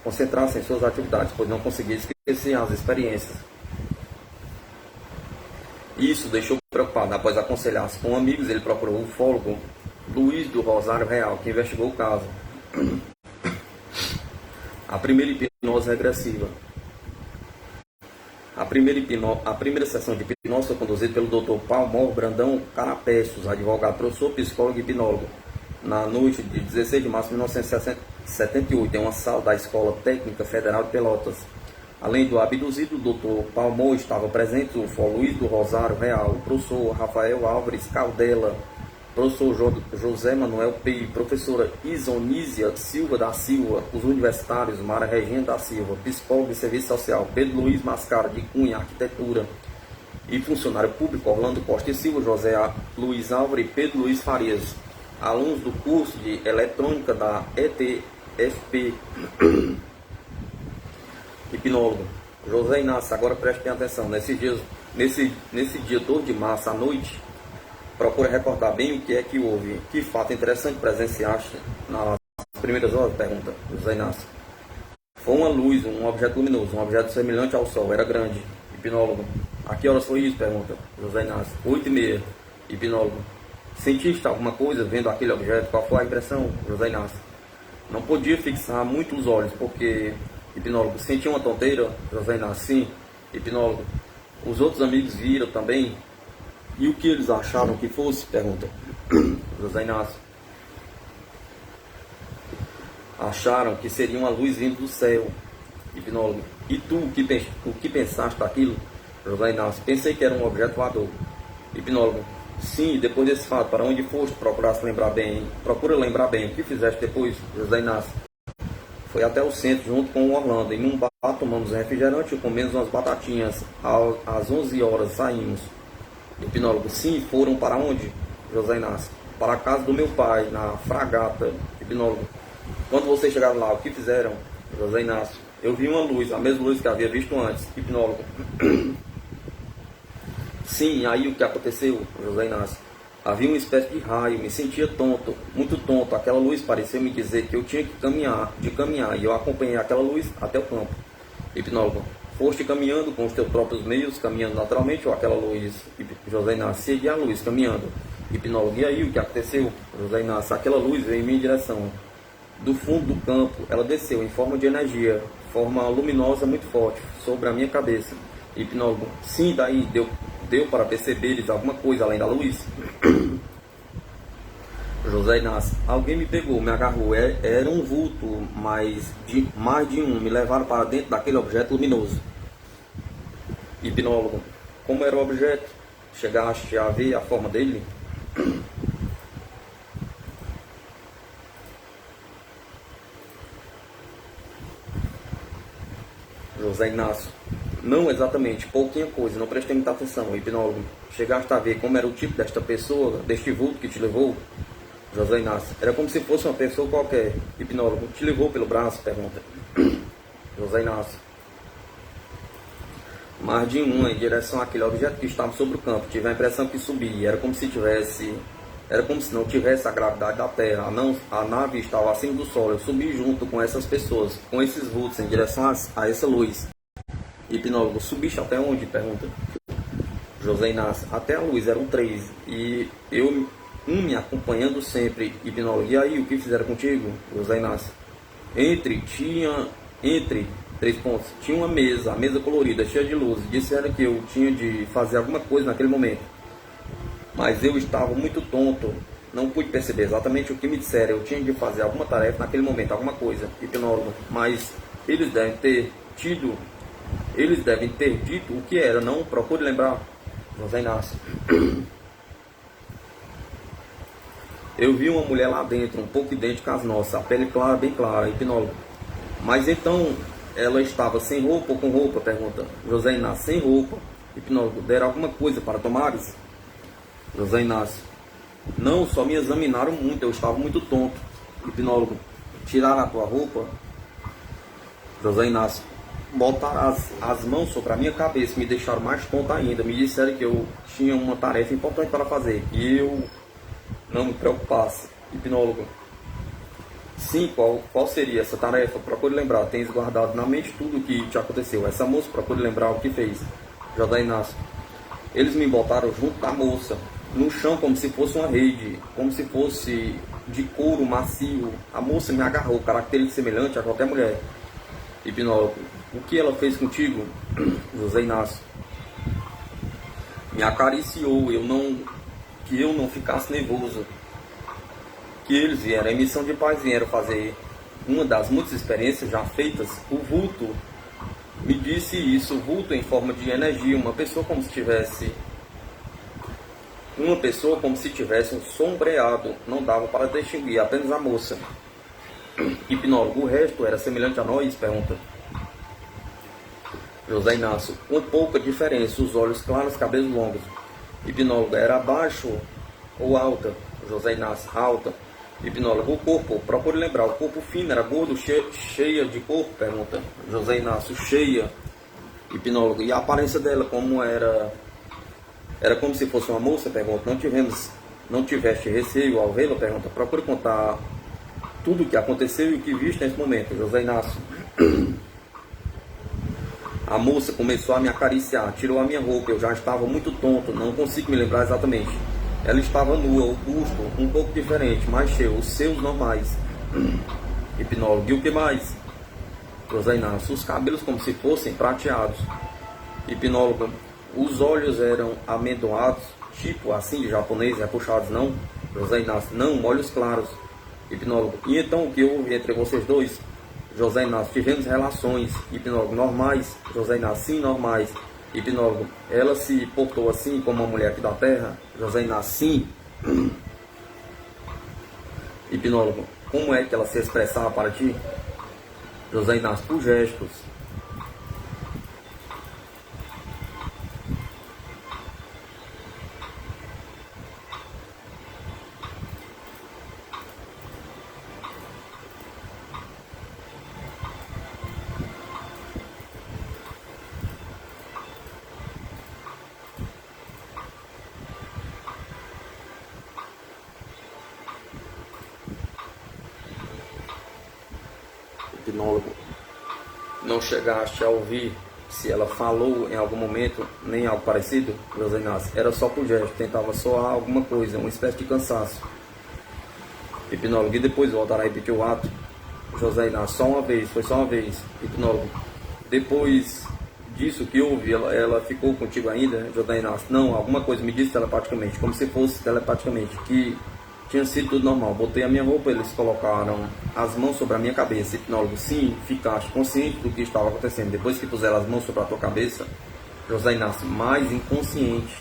concentrar-se em suas atividades, pois não conseguia esquecer as experiências. Isso deixou preocupado. Após aconselhar-se com amigos, ele procurou o ufólogo Luiz do Rosário Real, que investigou o caso. A primeira hipnose regressiva. A primeira sessão de hipnose foi conduzida pelo Dr. Palmor Brandão Carapestos, advogado, professor, psicólogo e hipnólogo, na noite de 16 de março de 1978, em uma sala da Escola Técnica Federal de Pelotas. Além do abduzido, o Dr. Palmor estava presente o ufólogo Luiz do Rosário Real, o professor Rafael Álvares Caldela, professor José Manuel P., professora Isonísia Silva da Silva, os universitários Mara Regina da Silva, psicólogo de serviço social Pedro Luiz Mascara de Cunha, arquitetura, e funcionário público Orlando Costa e Silva, José Luiz Álvares e Pedro Luiz Farias, alunos do curso de eletrônica da ETFP. Hipnólogo José Inácio. Agora prestem atenção, nesse dia 2 de março à noite, procure recordar bem o que é que houve. Que fato interessante presenciaste nas primeiras horas? Pergunta José Inácio. Foi uma luz, um objeto luminoso, um objeto semelhante ao sol, era grande. Hipnólogo. A que horas foi isso? Pergunta José Inácio. 8h30. Hipnólogo. Sentiste alguma coisa vendo aquele objeto? Qual foi a impressão? José Inácio. Não podia fixar muito os olhos, porque... Hipnólogo. Sentia uma tonteira? José Inácio. Sim. Hipnólogo. Os outros amigos viram também? E o que eles acharam que fosse? Pergunta José Inácio. Acharam que seria uma luz vindo do céu. Hipnólogo. E tu, o que pensaste daquilo? José Inácio. Pensei que era um objeto voador. Hipnólogo. Sim, depois desse fato, para onde foste? Procura lembrar bem o que fizeste depois? José Inácio. Foi até o centro junto com o Orlando. Em um bar tomamos refrigerante e comemos umas batatinhas. Às 11 horas saímos. Hipnólogo. Sim, foram para onde? José Inácio. Para a casa do meu pai, na Fragata. Hipnólogo. Quando vocês chegaram lá, o que fizeram? José Inácio. Eu vi uma luz, a mesma luz que havia visto antes. Hipnólogo. Sim, aí o que aconteceu? José Inácio. Havia uma espécie de raio, me sentia tonto, muito tonto. Aquela luz parecia me dizer que eu tinha que caminhar, e eu acompanhei aquela luz até o campo. Hipnólogo. Foste caminhando com os teus próprios meios, caminhando naturalmente, ou aquela luz? José Inácio. Segui a luz, caminhando. Hipnólogo. E aí o que aconteceu? José Inácio. Aquela luz veio em minha direção. Do fundo do campo, ela desceu em forma de energia, forma luminosa muito forte, sobre a minha cabeça. Hipnólogo. Sim, daí deu para perceberes alguma coisa além da luz? José Inácio. Alguém me pegou, me agarrou. Era um vulto, mais de um. Me levaram para dentro daquele objeto luminoso. Hipnólogo. Como era o objeto? Chegaste a ver a forma dele? José Inácio. Não exatamente, pouquinha coisa, não prestei muita atenção. Hipnólogo. Chegaste a ver como era o tipo desta pessoa, deste vulto que te levou? José Inácio. Era como se fosse uma pessoa qualquer. Hipnólogo. Te levou pelo braço? Pergunta. José Inácio. Mais de uma em direção àquele objeto que estava sobre o campo. Tive a impressão que subia. Era como se não tivesse a gravidade da Terra. A nave estava acima do Sol. Eu subi junto com essas pessoas, com esses vultos, em direção a essa luz. Hipnólogo. Subiste até onde? Pergunta. José Inácio. Até a luz, eram 3. E eu, me acompanhando sempre. Hipnólogo. E aí, o que fizeram contigo? José Inácio. Entre 3 pontos. Tinha uma mesa, a mesa colorida, cheia de luzes. Disseram que eu tinha de fazer alguma coisa naquele momento. Mas eu estava muito tonto. Não pude perceber exatamente o que me disseram. Eu tinha de fazer alguma tarefa naquele momento, alguma coisa. Hipnólogo. Mas eles devem ter dito o que era. Não procure lembrar. José Inácio. Eu vi uma mulher lá dentro, um pouco idêntica às nossas. A pele clara, bem clara. Hipnólogo. Mas então... ela estava sem roupa ou com roupa? Pergunta. José Inácio. Sem roupa. Hipnólogo. Deram alguma coisa para tomares? José Inácio. Não, só me examinaram muito. Eu estava muito tonto. Hipnólogo. Tiraram a tua roupa? José Inácio. Botaram as mãos sobre a minha cabeça. Me deixaram mais tonto ainda. Me disseram que eu tinha uma tarefa importante para fazer. Que eu não me preocupasse. Hipnólogo. Sim, qual seria essa tarefa? Procure lembrar. Tens guardado na mente tudo o que te aconteceu. Essa moça, procure lembrar o que fez. José Inácio. Eles me botaram junto da moça, no chão, como se fosse uma rede, como se fosse de couro macio. A moça me agarrou, característica semelhante a qualquer mulher. Hipnólogo. O que ela fez contigo? José Inácio. Me acariciou, que eu não ficasse nervoso. Que eles vieram, a missão de paz, vieram fazer uma das muitas experiências já feitas. O vulto me disse isso, o vulto em forma de energia, uma pessoa como se tivesse um sombreado, não dava para distinguir, apenas a moça. Hipnólogo. O resto era semelhante a nós? Pergunta. José Inácio. Com pouca diferença, os olhos claros, cabelos longos. Hipnólogo. Era baixo ou alta? José Inácio. Alta. Hipnólogo. O corpo, procure lembrar, o corpo fino, era gordo, cheia de corpo? Pergunta. José Inácio. Cheia. Hipnólogo. E a aparência dela, como era? Era como se fosse uma moça? Pergunta. Não tiveste receio ao vê-la? Pergunta. Procure contar tudo o que aconteceu e o que viste nesse momento. José Inácio. A moça começou a me acariciar, tirou a minha roupa, eu já estava muito tonto, não consigo me lembrar exatamente. Ela estava nua, o busto um pouco diferente, mais cheio, os seus normais. Hipnólogo. E o que mais? José Inácio. Os cabelos como se fossem prateados. Hipnólogo. Os olhos eram amendoados, tipo assim de japonês, repuxados, não? José Inácio. Não, olhos claros. Hipnólogo. E então o que houve entre vocês dois? José Inácio. Tivemos relações. Hipnólogo. Normais? José Inácio. Sim, normais. Hipnólogo. Ela se portou assim como uma mulher aqui da terra? José Inácio. Sim. Hipnólogo. Como é que ela se expressava para ti? José Inácio. Por gestos. Hipnólogo. Não chegaste a ouvir se ela falou em algum momento, nem algo parecido? José Inácio. Era só por gesto, tentava soar alguma coisa, uma espécie de cansaço. Hipnólogo. E depois voltará a repetir o ato? José Inácio. Só uma vez, foi só uma vez. Hipnólogo. Depois disso que houve, ela ficou contigo ainda? José Inácio. Não, alguma coisa me disse telepaticamente, como se fosse telepaticamente, que tinha sido tudo normal. Botei a minha roupa, eles colocaram as mãos sobre a minha cabeça. Hipnólogo. Sim, ficaste consciente do que estava acontecendo. Depois que puseram as mãos sobre a tua cabeça? José Inácio. Mais inconsciente.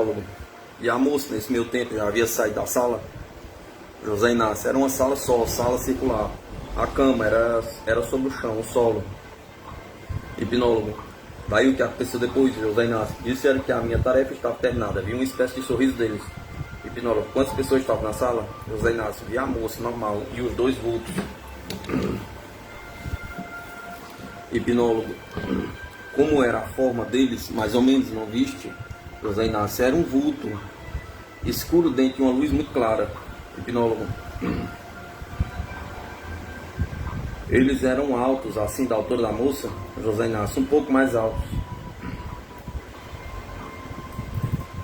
hipnólogo. E a moça, nesse meio tempo, já havia saído da sala. José Inácio, era uma sala só, sala circular. A cama era sobre o chão, o solo. Hipnólogo. Daí o que aconteceu depois, José Inácio? Disseram que a minha tarefa estava terminada. Vi uma espécie de sorriso deles. Hipnólogo. Quantas pessoas estavam na sala? José Inácio. Vi a moça normal e os dois vultos. Hipnólogo. Como era a forma deles, mais ou menos, não viste? José Inácio. Era um vulto escuro dentro de uma luz muito clara. Hipnólogo. Eles eram altos, assim, da altura da moça? José Inácio. Um pouco mais altos.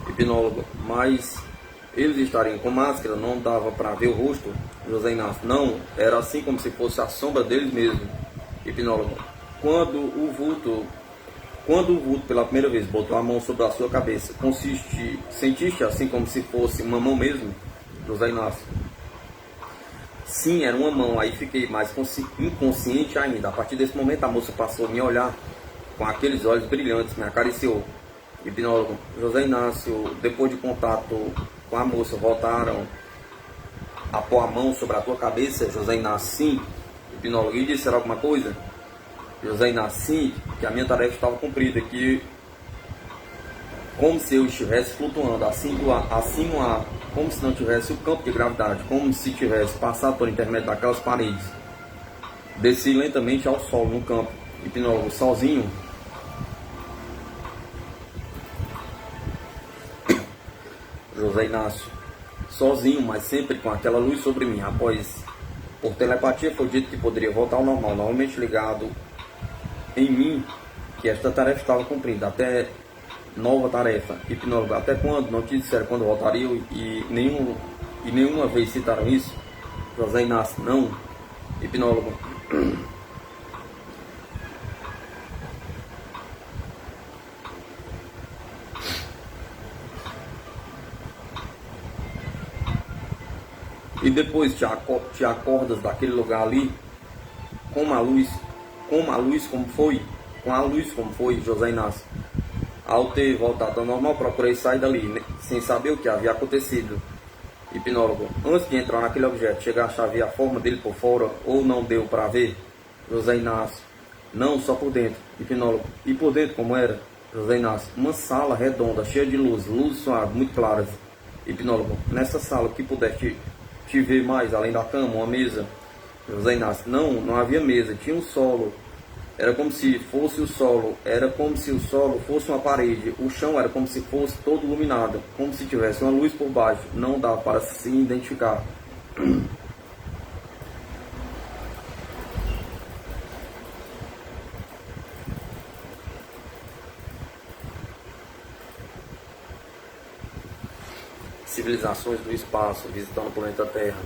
Hipnólogo. Mas eles estariam com máscara, não dava para ver o rosto? José Inácio. Não, era assim como se fosse a sombra deles mesmo. Hipnólogo. Quando o vulto pela primeira vez botou a mão sobre a sua cabeça, sentiste assim como se fosse uma mão mesmo? José Inácio. Sim, era uma mão. Aí fiquei mais inconsciente ainda. A partir desse momento a moça passou a me olhar com aqueles olhos brilhantes, me acariciou. Hipnólogo. José Inácio, depois de contato com a moça, voltaram a pôr a mão sobre a tua cabeça? José Inácio. Sim. Hipnólogo. E disseram alguma coisa? José Inácio. Sim, que a minha tarefa estava cumprida, que como se eu estivesse flutuando acima, como se não tivesse o campo de gravidade, como se tivesse passado por intermédio daquelas paredes. Desci lentamente ao solo no campo. Hipnólogo. Sozinho? José Inácio. Sozinho, mas sempre com aquela luz sobre mim. Após, por telepatia, foi dito que poderia voltar ao normal, normalmente ligado em mim, que esta tarefa estava cumprida. Até nova tarefa. Hipnólogo. Até quando? Não te disseram quando voltariam e nenhuma vez citaram isso? José Inácio. Não. Hipnólogo. E depois te acordas daquele lugar ali com a luz como foi? Com a luz como foi, José Inácio? Ao ter voltado ao normal, procurei sair dali, sem saber o que havia acontecido. Hipnólogo. Antes de entrar naquele objeto, chegaste a ver a forma dele por fora ou não deu para ver? José Inácio. Não, só por dentro. Hipnólogo. E por dentro como era? José Inácio. Uma sala redonda, cheia de luzes suaves, muito claras. Hipnólogo. Nessa sala, o que pudeste te ver mais, além da cama, uma mesa? José Inácio. Não havia mesa, tinha um solo. Era como se fosse o solo, era como se o solo fosse uma parede, o chão era como se fosse todo iluminado, como se tivesse uma luz por baixo, não dava para se identificar. Civilizações do espaço, visitando o planeta Terra.